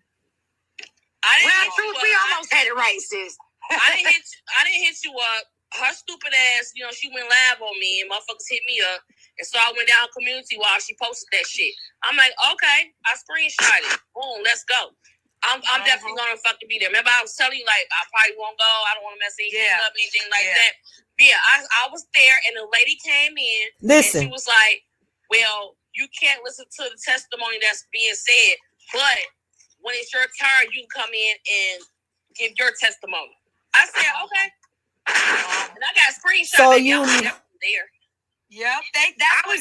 We almost had it right, sis. I didn't hit you up. Her stupid ass, she went live on me and motherfuckers hit me up. And so I went down community while she posted that shit. I'm like, okay, I screenshot it. Boom, let's go. I'm definitely gonna fucking be there. Remember, I was telling you, like, I probably won't go. I don't want to mess anything up, anything like that. Yeah, I was there, and the lady came in. Listen. And she was like, well, you can't listen to the testimony that's being said, but when it's your turn, you can come in and give your testimony. I said, okay. And I got a screenshot. So you there. Yep. I got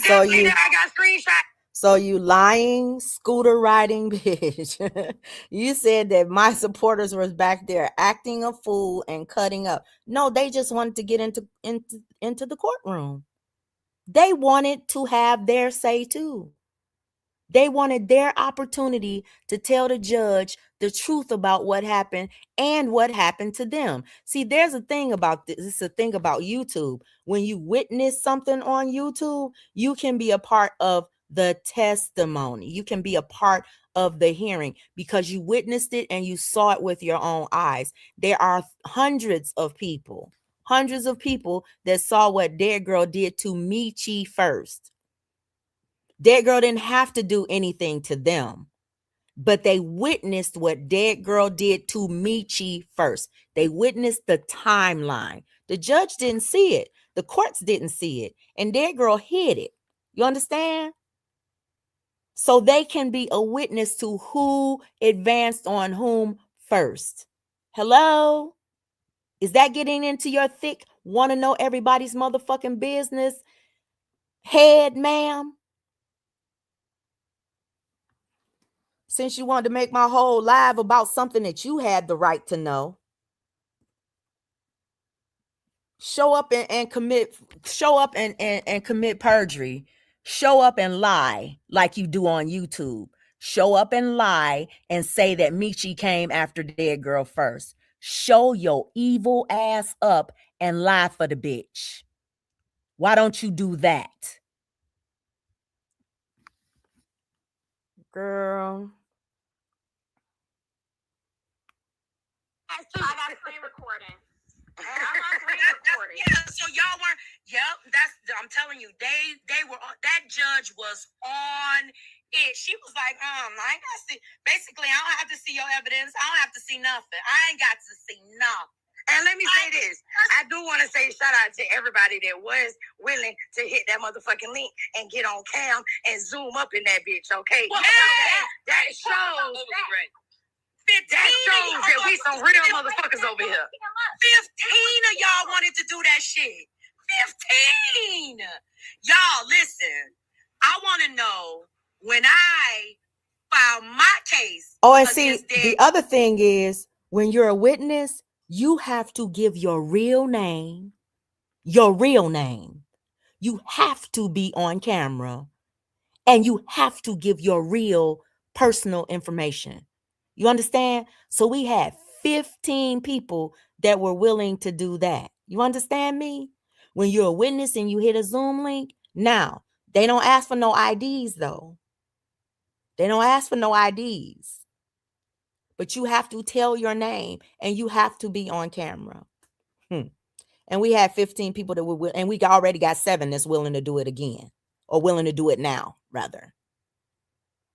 a screenshot. So you lying, scooter riding bitch. You said that my supporters was back there acting a fool and cutting up. No, they just wanted to get into the courtroom. They wanted to have their say too. They wanted their opportunity to tell the judge the truth about what happened and what happened to them. See, there's a thing about this. It's a thing about YouTube. When you witness something on YouTube, you can be a part of the testimony. You can be a part of the hearing because you witnessed it and you saw it with your own eyes. There are hundreds of people that saw what Dead Girl did to Michi first. Dead Girl didn't have to do anything to them, but they witnessed what Dead Girl did to Michi first. They witnessed the timeline. The judge didn't see it. The courts didn't see it. And Dead Girl hid it. You understand? So they can be a witness to who advanced on whom first. Hello? Is that getting into your thick, want to know everybody's motherfucking business head, ma'am? Since you wanted to make my whole live about something that you had the right to know, show up and commit perjury. Show up and lie like you do on YouTube. Show up and lie and say that Michi came after Dead Girl first. Show your evil ass up and lie for the bitch. Why don't you do that? Girl. I got screen recording. I'm on screen recording. Yeah, so y'all weren't. Yep, I'm telling you, they were. That judge was on it. She was like, I ain't got to see. Basically, I don't have to see your evidence. I don't have to see nothing. I ain't got to see nothing. And let me say this. I do want to say shout out to everybody that was willing to hit that motherfucking link and get on cam and zoom up in that bitch, okay? Well, that shows that we some real motherfuckers over here. 15 of y'all wanted to do that shit. 15! Y'all, listen. I want to know when I filed my case. Oh, and see, the other thing is when you're a witness, you have to give your real name. Your real name. You have to be on camera and you have to give your real personal information. You understand? So we had 15 people that were willing to do that. You understand me? When you're a witness and you hit a Zoom link, now they don't ask for no IDs though. They don't ask for no IDs. But you have to tell your name and you have to be on camera. And we had 15 people that were, and we already got 7 that's willing to do it again or willing to do it now, rather.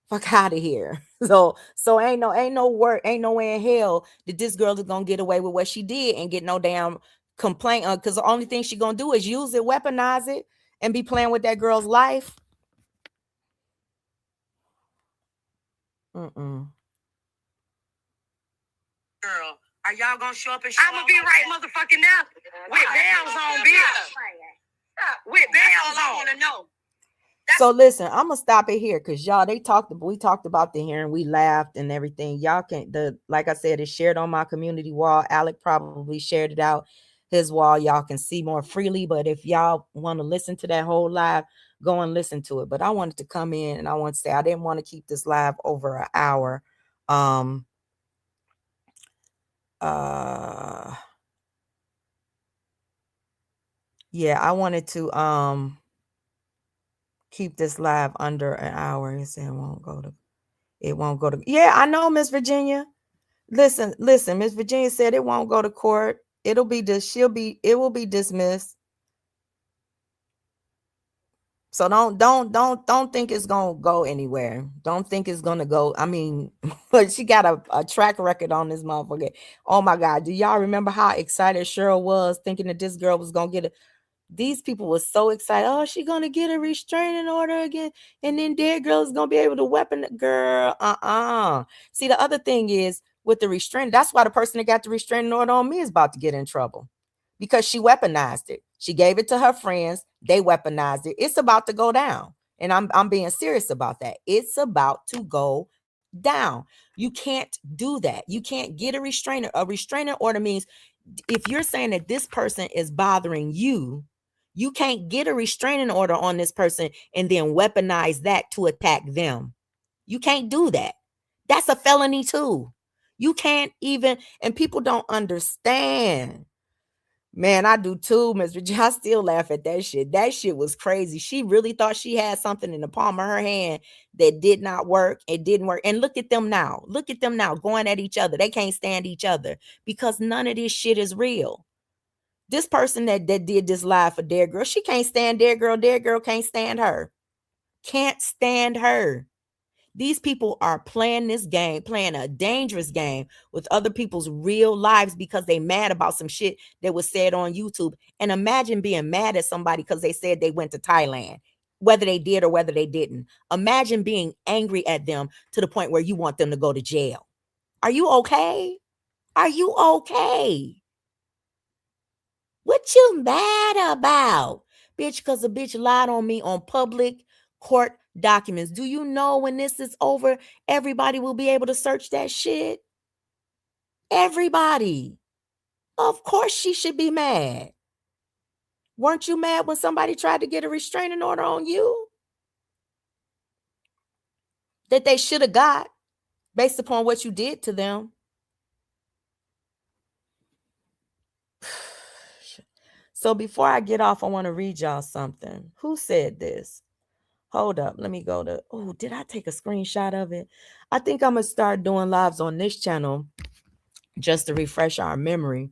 Fuck out of here. So ain't no way in hell that this girl is gonna get away with what she did and get no damn complaint. Because the only thing she gonna do is use it, weaponize it, and be playing with that girl's life. Girl, are y'all gonna show up and show I'm gonna be right motherfucking now with bells on, bitch. With bells on. I want to know. So listen, I'm gonna stop it here because y'all, we talked about the hearing, we laughed and everything. Y'all can, like I said, it's shared on my community wall. Alec probably shared it out his wall. Y'all can see more freely. But if y'all want to listen to that whole live, go and listen to it. But I wanted to come in and I want to say I didn't want to keep this live over an hour. Yeah, I wanted to keep this live under an hour. It said it won't go to. Yeah, I know, Miss Virginia. Listen, Miss Virginia said it won't go to court. It will be dismissed. So don't think it's gonna go anywhere. Don't think it's gonna go. I mean, but she got a track record on this motherfucker. Oh my God. Do y'all remember how excited Cheryl was thinking that this girl was gonna get these people were so excited. Oh, she gonna get a restraining order again, and then Dead Girl is gonna be able to weapon the girl. See, the other thing is with the restraint. That's why the person that got the restraining order on me is about to get in trouble because she weaponized it. She gave it to her friends. They weaponized it. It's about to go down. And I'm being serious about that. It's about to go down. You can't do that. You can't get a restrainer. A restraining order means if you're saying that this person is bothering you, you can't get a restraining order on this person and then weaponize that to attack them. You can't do that. That's a felony too. You can't even, and people don't understand. Man, I do too, Mr. J. I still laugh at that shit. That shit was crazy. She really thought she had something in the palm of her hand that did not work. It didn't work. And look at them now. Look at them now going at each other. They can't stand each other because none of this shit is real. This person that did this live for Dare Girl, she can't stand Dare Girl. Dare Girl can't stand her. Can't stand her. These people are playing this game, playing a dangerous game with other people's real lives because they mad about some shit that was said on YouTube. And imagine being mad at somebody because they said they went to Thailand, whether they did or whether they didn't. Imagine being angry at them to the point where you want them to go to jail. Are you okay? Are you okay? What you mad about? Bitch, because a bitch lied on me on public court documents. Do you know when this is over, everybody will be able to search that shit? Everybody. Of course she should be mad. Weren't you mad when somebody tried to get a restraining order on you? That they should have got based upon what you did to them. So before I get off, I want to read y'all something. Who said this? Hold up. Let me go to, oh, did I take a screenshot of it? I think I'm going to start doing lives on this channel just to refresh our memory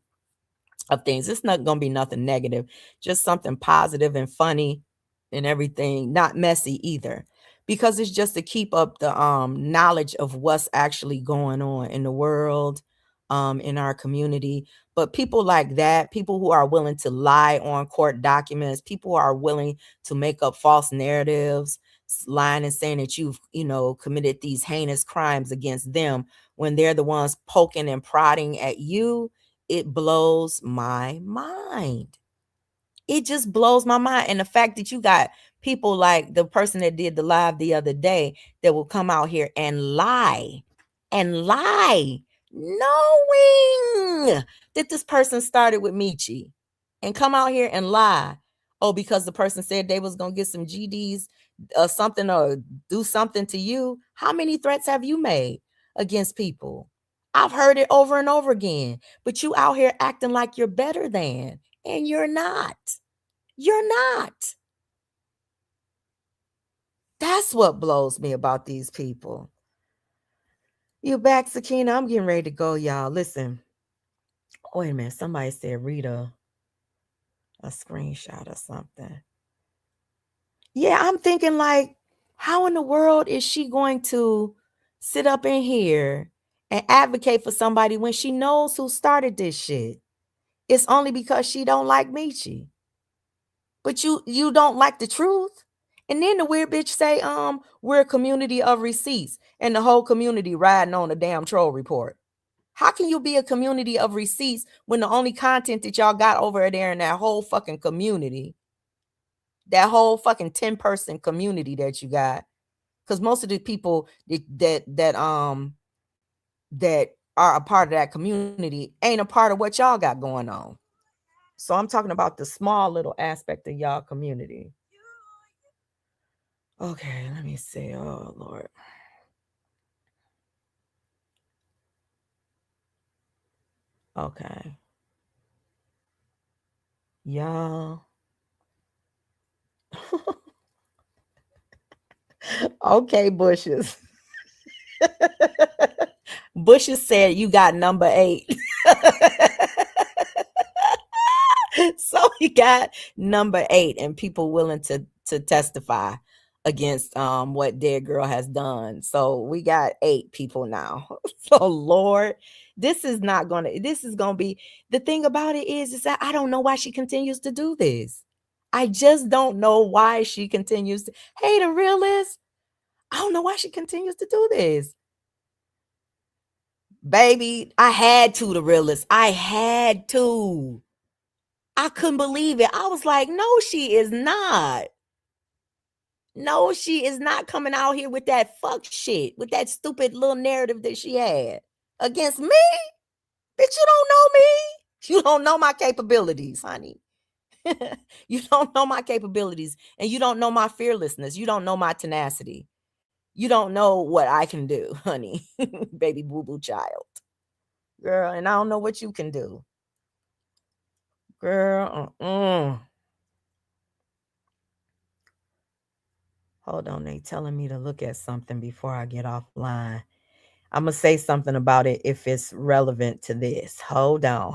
of things. It's not going to be nothing negative, just something positive and funny and everything, not messy either, because it's just to keep up the knowledge of what's actually going on in the world, in our community. But people like that, people who are willing to lie on court documents, people who are willing to make up false narratives, lying and saying that you've, committed these heinous crimes against them when they're the ones poking and prodding at you, it blows my mind. It just blows my mind. And the fact that you got people like the person that did the live the other day that will come out here and lie, knowing that this person started with Michi, and come out here and lie. Oh, because the person said they was going to get some GDs or something or do something to you. How many threats have you made against people? I've heard it over and over again, but you out here acting like you're better than, and you're not. You're not. That's what blows me about these people. You back, Sakina? I'm getting ready to go, y'all. Listen. Wait a minute. Somebody said read a screenshot or something. Yeah, I'm thinking like, how in the world is she going to sit up in here and advocate for somebody when she knows who started this shit? It's only because she don't like Michi. But you don't like the truth. And then the weird bitch say, we're a community of receipts, and the whole community riding on a damn troll report. How can you be a community of receipts when the only content that y'all got over there in that whole fucking community, that whole fucking 10-person community that you got? Because most of the people that are a part of that community ain't a part of what y'all got going on. So I'm talking about the small little aspect of y'all community. Okay, let me see. Oh, Lord. Okay. Y'all. Okay, Bushes. Bushes said you got number 8. So we got number 8 and people willing to testify against what Dead Girl has done. So we got 8 people now. So Lord, this is going to be, the thing about it is that I don't know why she continues to do this. I just don't know why she continues to, hey, the realist, I don't know why she continues to do this. Baby, I had to, the realist. I had to. I couldn't believe it. I was like, no, she is not. No, she is not coming out here with that fuck shit, with that stupid little narrative that she had against me. Bitch, you don't know me. You don't know my capabilities, honey. You don't know my capabilities, and you don't know my fearlessness. You don't know my tenacity. You don't know what I can do, honey. Baby boo-boo child. Girl, and I don't know what you can do. Girl, Hold on, they telling me to look at something before I get offline. I'm going to say something about it if it's relevant to this. Hold on,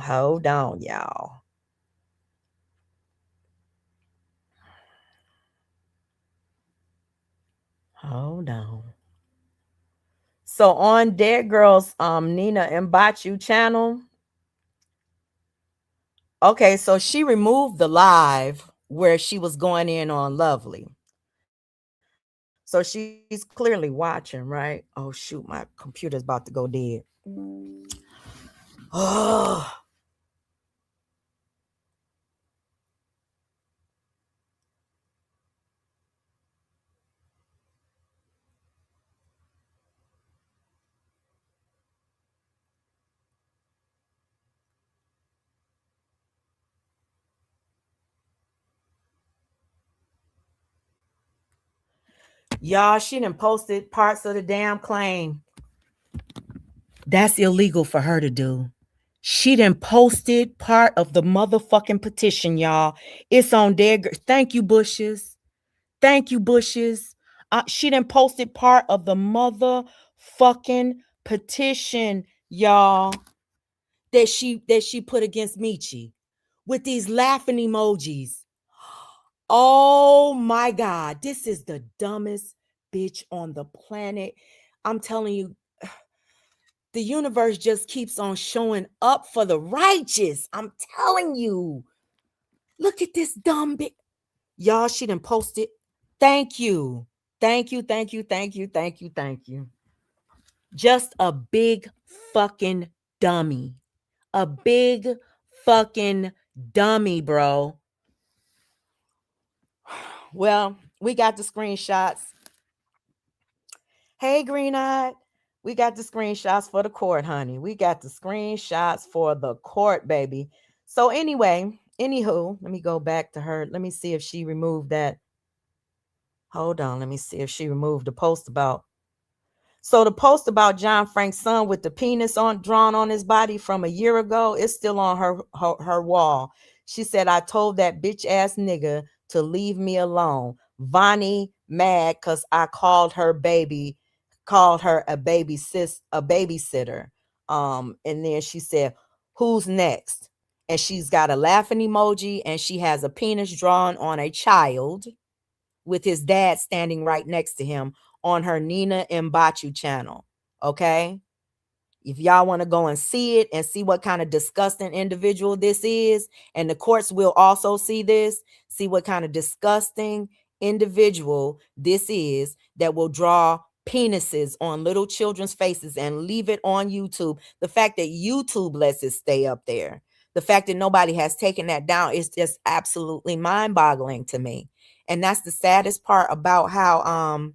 y'all. Hold on. So on Dead Girls, Nina Mbachu channel. Okay, so she removed the live where she was going in on Lovely. So she's clearly watching, right? Oh shoot, my computer's about to go dead. Oh. Y'all, she done posted parts of the damn claim. That's illegal for her to do. She done posted part of the motherfucking petition, y'all. It's on Dead Girls. Thank you, Bushes. Thank you, Bushes. She done posted part of the motherfucking petition, y'all, that she put against Michi with these laughing emojis. Oh my God, this is the dumbest bitch on the planet. I'm telling you, the universe just keeps on showing up for the righteous. I'm telling you. Look at this dumb bitch. Y'all, she done posted. Thank you. Thank you, thank you, thank you, thank you, thank you. Just a big fucking dummy. A big fucking dummy, bro. Well, we got the screenshots. Hey, Green Eyed. We got the screenshots for the court, honey. We got the screenshots for the court, baby. So anyway, anywho, let me go back to her. Let me see if she removed that. Hold on. Let me see if she removed the post about. So the post about John Frank's son with the penis drawn on his body from a year ago is still on her wall. She said, I told that bitch ass nigga to leave me alone. Vonnie mad because I called her a babysitter. And then she said, who's next? And she's got a laughing emoji and she has a penis drawn on a child with his dad standing right next to him on her Nina Mbachu channel. Okay. If y'all want to go and see it and see what kind of disgusting individual this is, and the courts will also see this, see what kind of disgusting individual this is that will draw penises on little children's faces and leave it on YouTube. The fact that YouTube lets it stay up there, the fact that nobody has taken that down is just absolutely mind-boggling to me. And that's the saddest part about how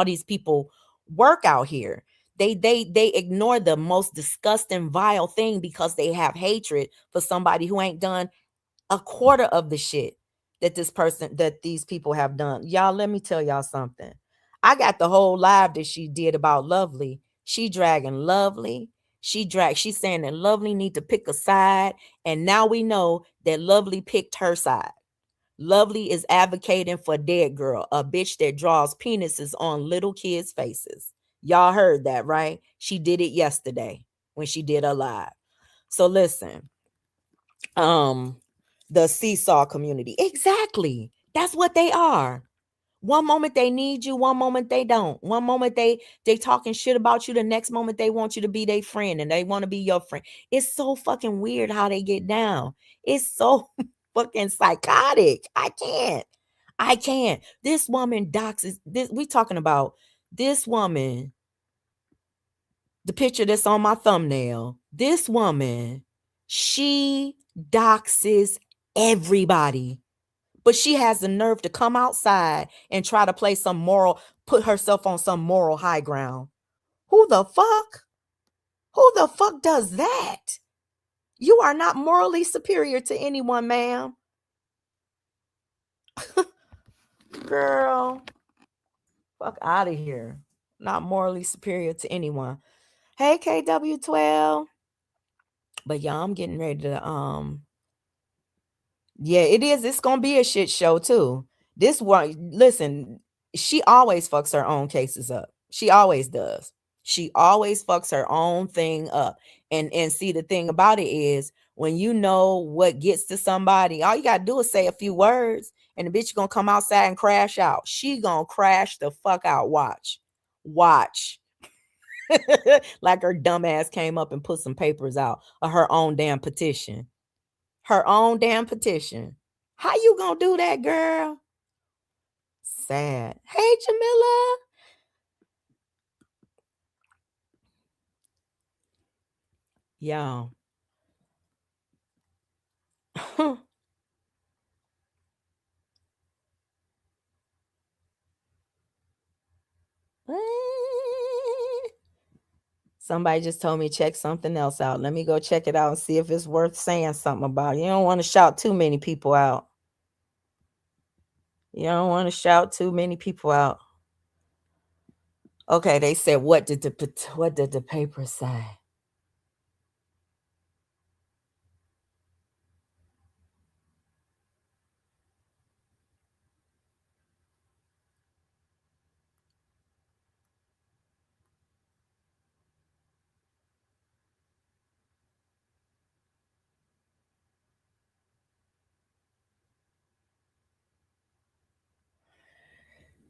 these people work out here. They ignore the most disgusting, vile thing because they have hatred for somebody who ain't done a quarter of the shit that these people have done. Y'all, let me tell y'all something. I got the whole live that she did about Lovely. She dragging Lovely. She's saying that Lovely need to pick a side. And now we know that Lovely picked her side. Lovely is advocating for Dead Girl, a bitch that draws penises on little kids' faces. Y'all heard that, right? She did it yesterday when she did her live. So listen, the seesaw community. Exactly. That's what they are. One moment they need you, one moment they don't. One moment they talking shit about you, the next moment they want you to be their friend and they want to be your friend. It's so fucking weird how they get down. It's so fucking psychotic. I can't. This woman doxes this. We talking about this woman. The picture that's on my thumbnail. This woman, she doxes everybody But she has the nerve to come outside and try to play some moral, put herself on some moral high ground. Who the fuck? Who the fuck does that? You are not morally superior to anyone, ma'am. Girl, fuck out of here. Not morally superior to anyone. Hey, KW12. But y'all, I'm getting ready to yeah, it is. It's gonna be a shit show too. This one, listen, she always fucks her own cases up. She always does. She always fucks her own thing up. And see, the thing about it is, when you know what gets to somebody, all you gotta do is say a few words, and the bitch gonna come outside and crash out. She gonna crash the fuck out. Watch. Like her dumb ass came up and put some papers out of her own damn petition. Her own damn petition. How you gonna do that, girl? Sad. Hey, Jamila. Y'all. Somebody just told me check something else out. Let me go check it out and see if it's worth saying something about. You don't want to shout too many people out. You don't want to shout too many people out. Okay, they said, what did the paper say?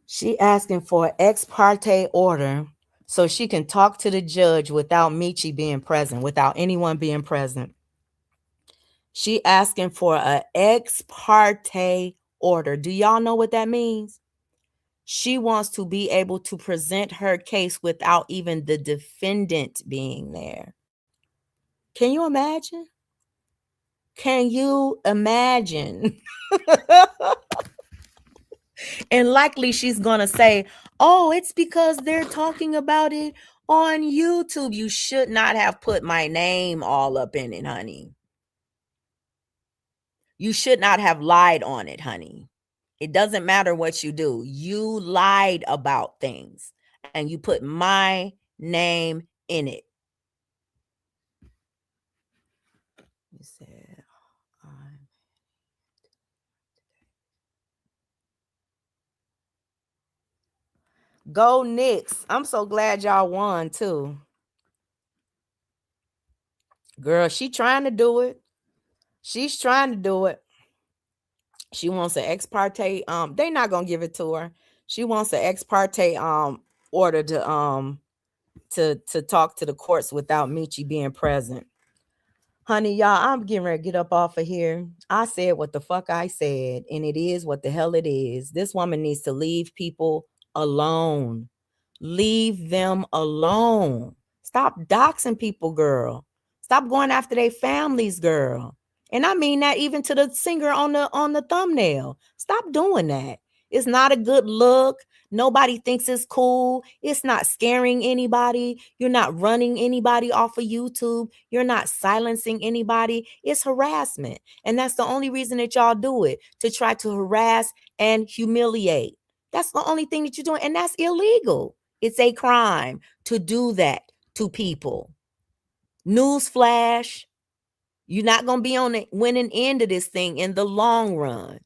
She asking for an ex parte order so she can talk to the judge without Meechie being present, without anyone being present. She asking for an ex parte order. Do y'all know what that means? She wants to be able to present her case without even the defendant being there. Can you imagine? Can you imagine? And likely she's going to say, oh, it's because they're talking about it on YouTube. You should not have put my name all up in it, honey. You should not have lied on it, honey. It doesn't matter what you do. You lied about things and you put my name in it. You said, go Knicks. I'm so glad y'all won too. Girl, she trying to do it. She's trying to do it. She wants an ex parte. They're not gonna give it to her. She wants an ex parte order to talk to the courts without Meechie being present. Honey, y'all, I'm getting ready to get up off of here. I said what the fuck I said, and it is what the hell it is. This woman needs to leave people alone. Leave them alone. Stop doxing people, girl. Stop going after their families, girl. And I mean that even to the singer on the thumbnail. Stop doing that. It's not a good look. Nobody thinks it's cool. It's not scaring anybody. You're not running anybody off of YouTube. You're not silencing anybody. It's harassment. And that's the only reason that y'all do it, to try to harass and humiliate. That's the only thing that you're doing. And that's illegal. It's a crime to do that to people. Newsflash, you're not going to be on the winning end of this thing in the long run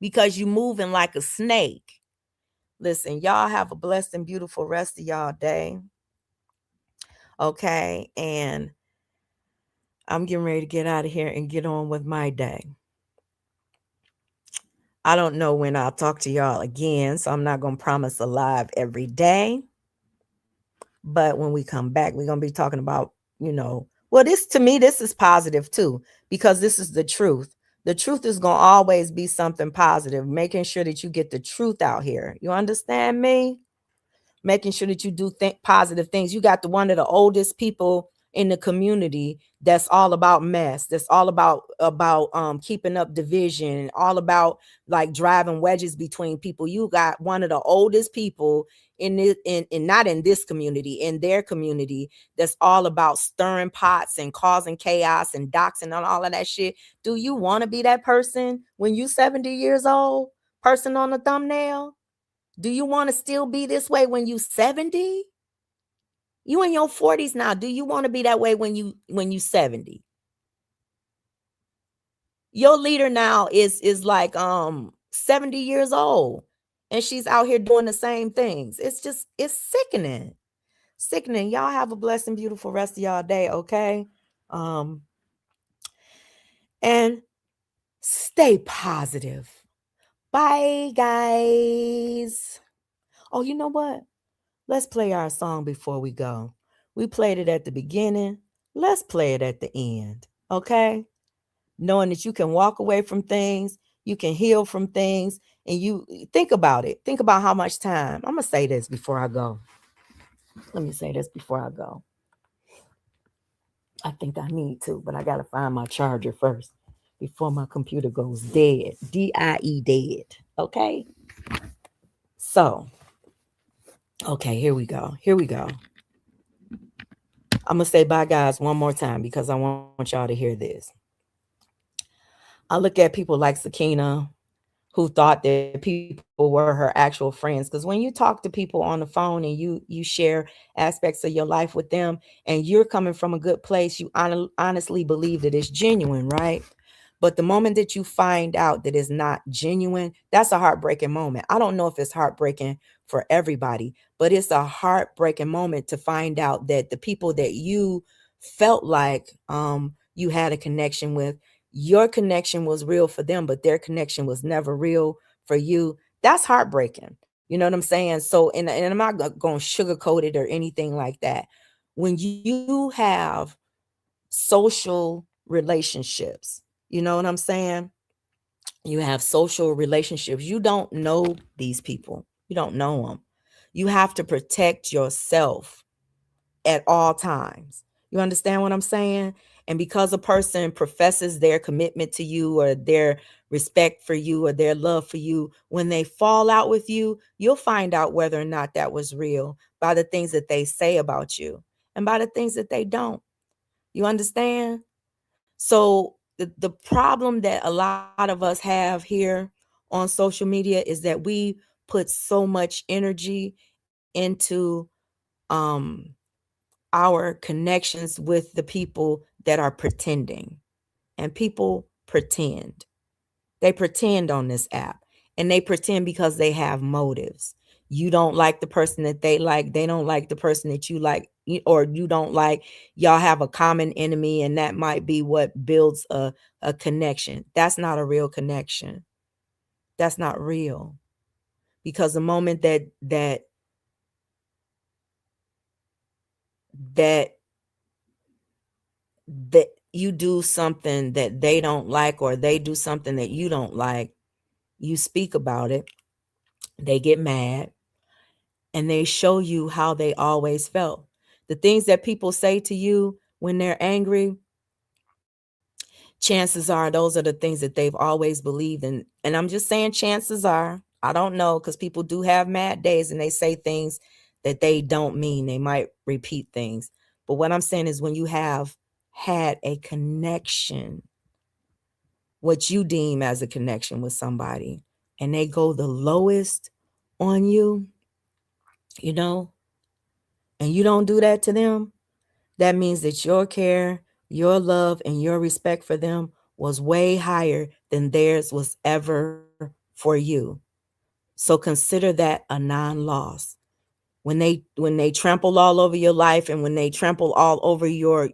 because you're moving like a snake. Listen, y'all have a blessed and beautiful rest of y'all day. Okay, and I'm getting ready to get out of here and get on with my day. I don't know when I'll talk to y'all again, so I'm not going to promise a live every day. But when we come back, we're going to be talking about, well, to me, this is positive too, because this is the truth. The truth is going to always be something positive, making sure that you get the truth out here. You understand me? Making sure that you do positive things. You got one of the oldest people in the community that's all about mess, that's all about keeping up division, all about like driving wedges between people. You got one of the oldest people in this, in not in this community, in their community, that's all about stirring pots and causing chaos and doxing and all of that shit. Do you want to be that person when you 70 years old? Person on the thumbnail? Do you want to still be this way when you 70? You in your 40s now. Do you want to be that way when you 70? Your leader now is like 70 years old, and she's out here doing the same things. It's sickening. Sickening. Y'all have a blessed and beautiful rest of y'all day, okay? And stay positive. Bye, guys. Oh, you know what? Let's play our song before we go. We played it at the beginning. Let's play it at the end, okay? Knowing that you can walk away from things, you can heal from things, and you think about it. Think about how much time. I'm going to say this before I go. Let me say this before I go. I think I need to, but I got to find my charger first before my computer goes dead. D-I-E dead, okay? So, okay, here we go. I'm going to say bye, guys, one more time because I want y'all to hear this. I look at people like Sakina, who thought that people were her actual friends. Because when you talk to people on the phone and you share aspects of your life with them, and you're coming from a good place, you honestly believe that it's genuine, right? But the moment that you find out that it's not genuine, that's a heartbreaking moment. I don't know if it's heartbreaking for everybody, but it's a heartbreaking moment to find out that the people that you felt like you had a connection with, your connection was real for them, but their connection was never real for you. That's heartbreaking. You know what I'm saying? So, and I'm not going to sugarcoat it or anything like that. When you have social relationships, you know what I'm saying? You have social relationships. You don't know these people. You don't know them. You have to protect yourself at all times. You understand what I'm saying? And because a person professes their commitment to you or their respect for you or their love for you, when they fall out with you, you'll find out whether or not that was real by the things that they say about you and by the things that they don't. You understand? So the problem that a lot of us have here on social media is that we put so much energy into our connections with the people that are pretending. And people pretend. They pretend on this app, and they pretend because they have motives. You don't like the person that they like. They don't like the person that you like, or you don't like. Y'all have a common enemy, and that might be what builds a connection. That's not a real connection. That's not real. Because the moment that you do something that they don't like, or they do something that you don't like, you speak about it, they get mad, and they show you how they always felt. The things that people say to you when they're angry, chances are those are the things that they've always believed in. And I'm just saying chances are. I don't know, because people do have mad days and they say things that they don't mean. They might repeat things. But what I'm saying is, when you have had a connection, what you deem as a connection with somebody, and they go the lowest on you, you know, and you don't do that to them, that means that your care, your love, and your respect for them was way higher than theirs was ever for you. So consider that a non-loss. When they trample all over your life, and when they trample all over your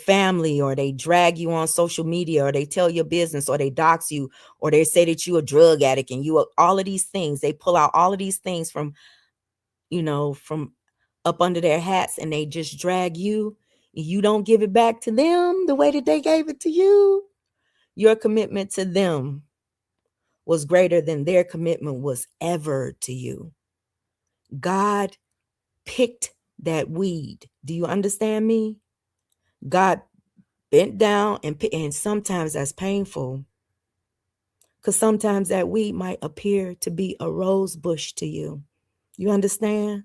family, or they drag you on social media, or they tell your business, or they dox you, or they say that you're a drug addict, and you are all of these things, they pull out all of these things from up under their hats, and they just drag you. You don't give it back to them the way that they gave it to you. Your commitment to them was greater than their commitment was ever to you. God picked that weed. Do you understand me? God bent down, and sometimes that's painful, because sometimes that weed might appear to be a rose bush to you. You understand?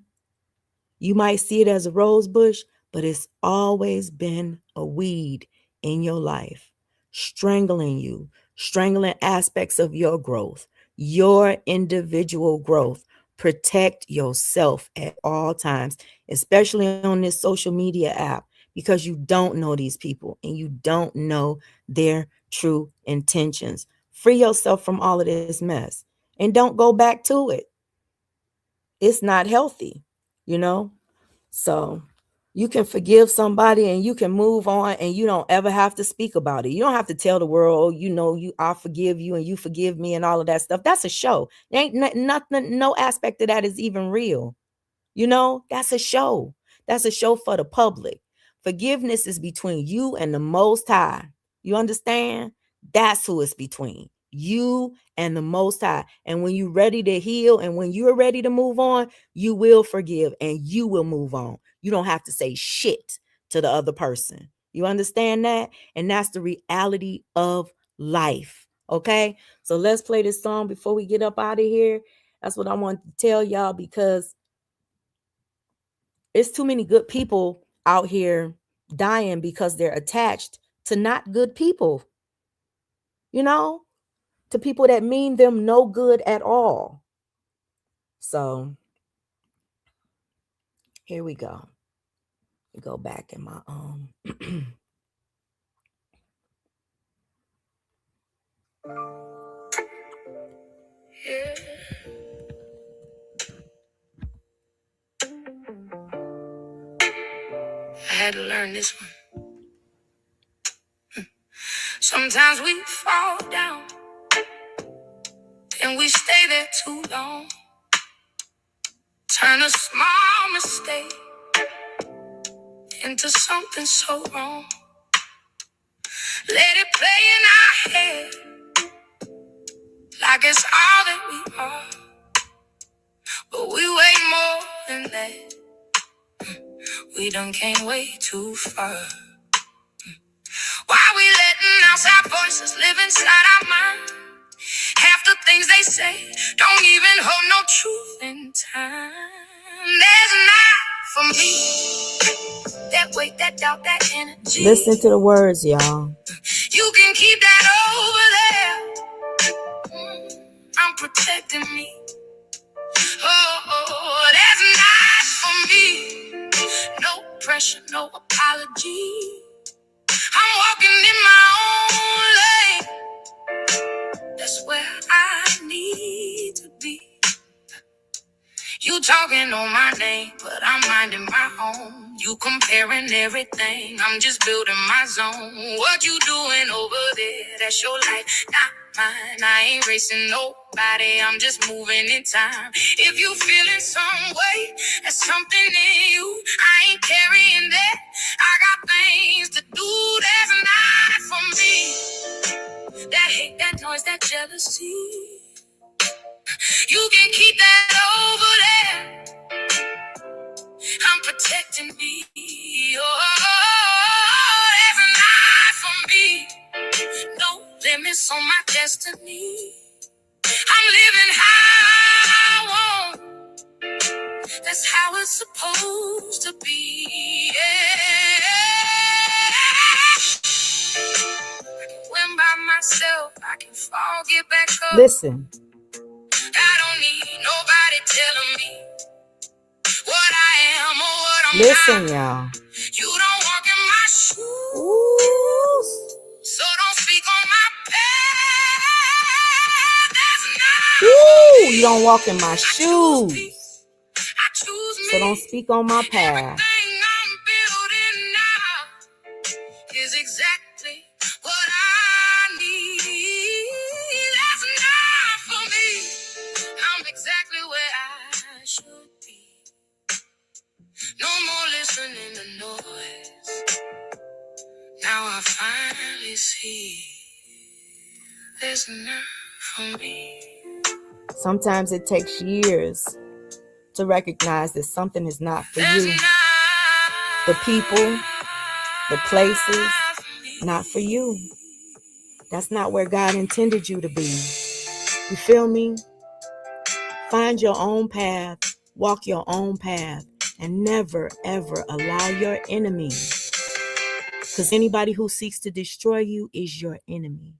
You might see it as a rose bush, but it's always been a weed in your life, strangling you, strangling aspects of your growth, your individual growth. Protect yourself at all times, especially on this social media app, because you don't know these people and you don't know their true intentions. Free yourself from all of this mess and don't go back to it. It's not healthy, you know? So you can forgive somebody and you can move on, and you don't ever have to speak about it. You don't have to tell the world, I forgive you and you forgive me and all of that stuff. That's a show. There ain't nothing, no aspect of that is even real. That's a show. That's a show for the public. Forgiveness is between you and the Most High. You understand? That's who it's between. You and the Most High. And when you're ready to heal and when you're ready to move on, you will forgive and you will move on. You don't have to say shit to the other person. You understand that? And that's the reality of life. Okay? So let's play this song before we get up out of here. That's what I want to tell y'all, because it's too many good people out here dying because they're attached to not good people, to people that mean them no good at all. So here we go. We go back in my yeah. I had to learn this one. Sometimes we fall down and we stay there too long. Turn a small mistake into something so wrong. Let it play in our head like it's all that we are. But we way more than that. We done came way too far. Why we letting outside voices live inside our mind? Half the things they say don't even hold no truth in time. There's not for me that weight, that doubt, that energy. Listen to the words, y'all. You can keep that over there. I'm protecting me. Oh, that's not for me. No pressure, no apology. I'm walking in my own lane. That's where I need to be. You talking on my name, but I'm minding my own. You comparing everything, I'm just building my zone. What you doing over there? That's your life, not mine. I ain't racing nobody, I'm just moving in time. If you feeling some way, that's something in you. I ain't carrying that. I got things to do. That's not for me. That hate, that noise, that jealousy. You can keep that over there. I'm protecting me. Oh, that's not for me. No limits on my destiny. I'm living how I want. That's how it's supposed to be. Yeah. I can win by myself. I can fall, get back up. Listen. I don't need nobody telling me what I am or what I'm not. Listen, y'all. You don't walk in my shoes. Ooh. So don't speak on my path. That's not. Ooh, you don't walk in my shoes. I choose me. So don't speak on my path. Everything I'm building now is exactly what I need. That's not for me. I'm exactly where I should be. No more listening to noise. Now I finally see there's enough for me. Sometimes it takes years to recognize that something is not for you. The people, the places, not for you. That's not where God intended you to be. You feel me? Find your own path, walk your own path, and never, ever allow your enemy, because anybody who seeks to destroy you is your enemy.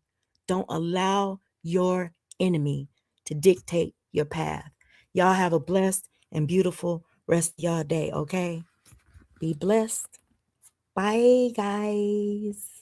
Don't allow your enemy to dictate your path. Y'all have a blessed and beautiful rest of y'all day, okay? Be blessed. Bye, guys.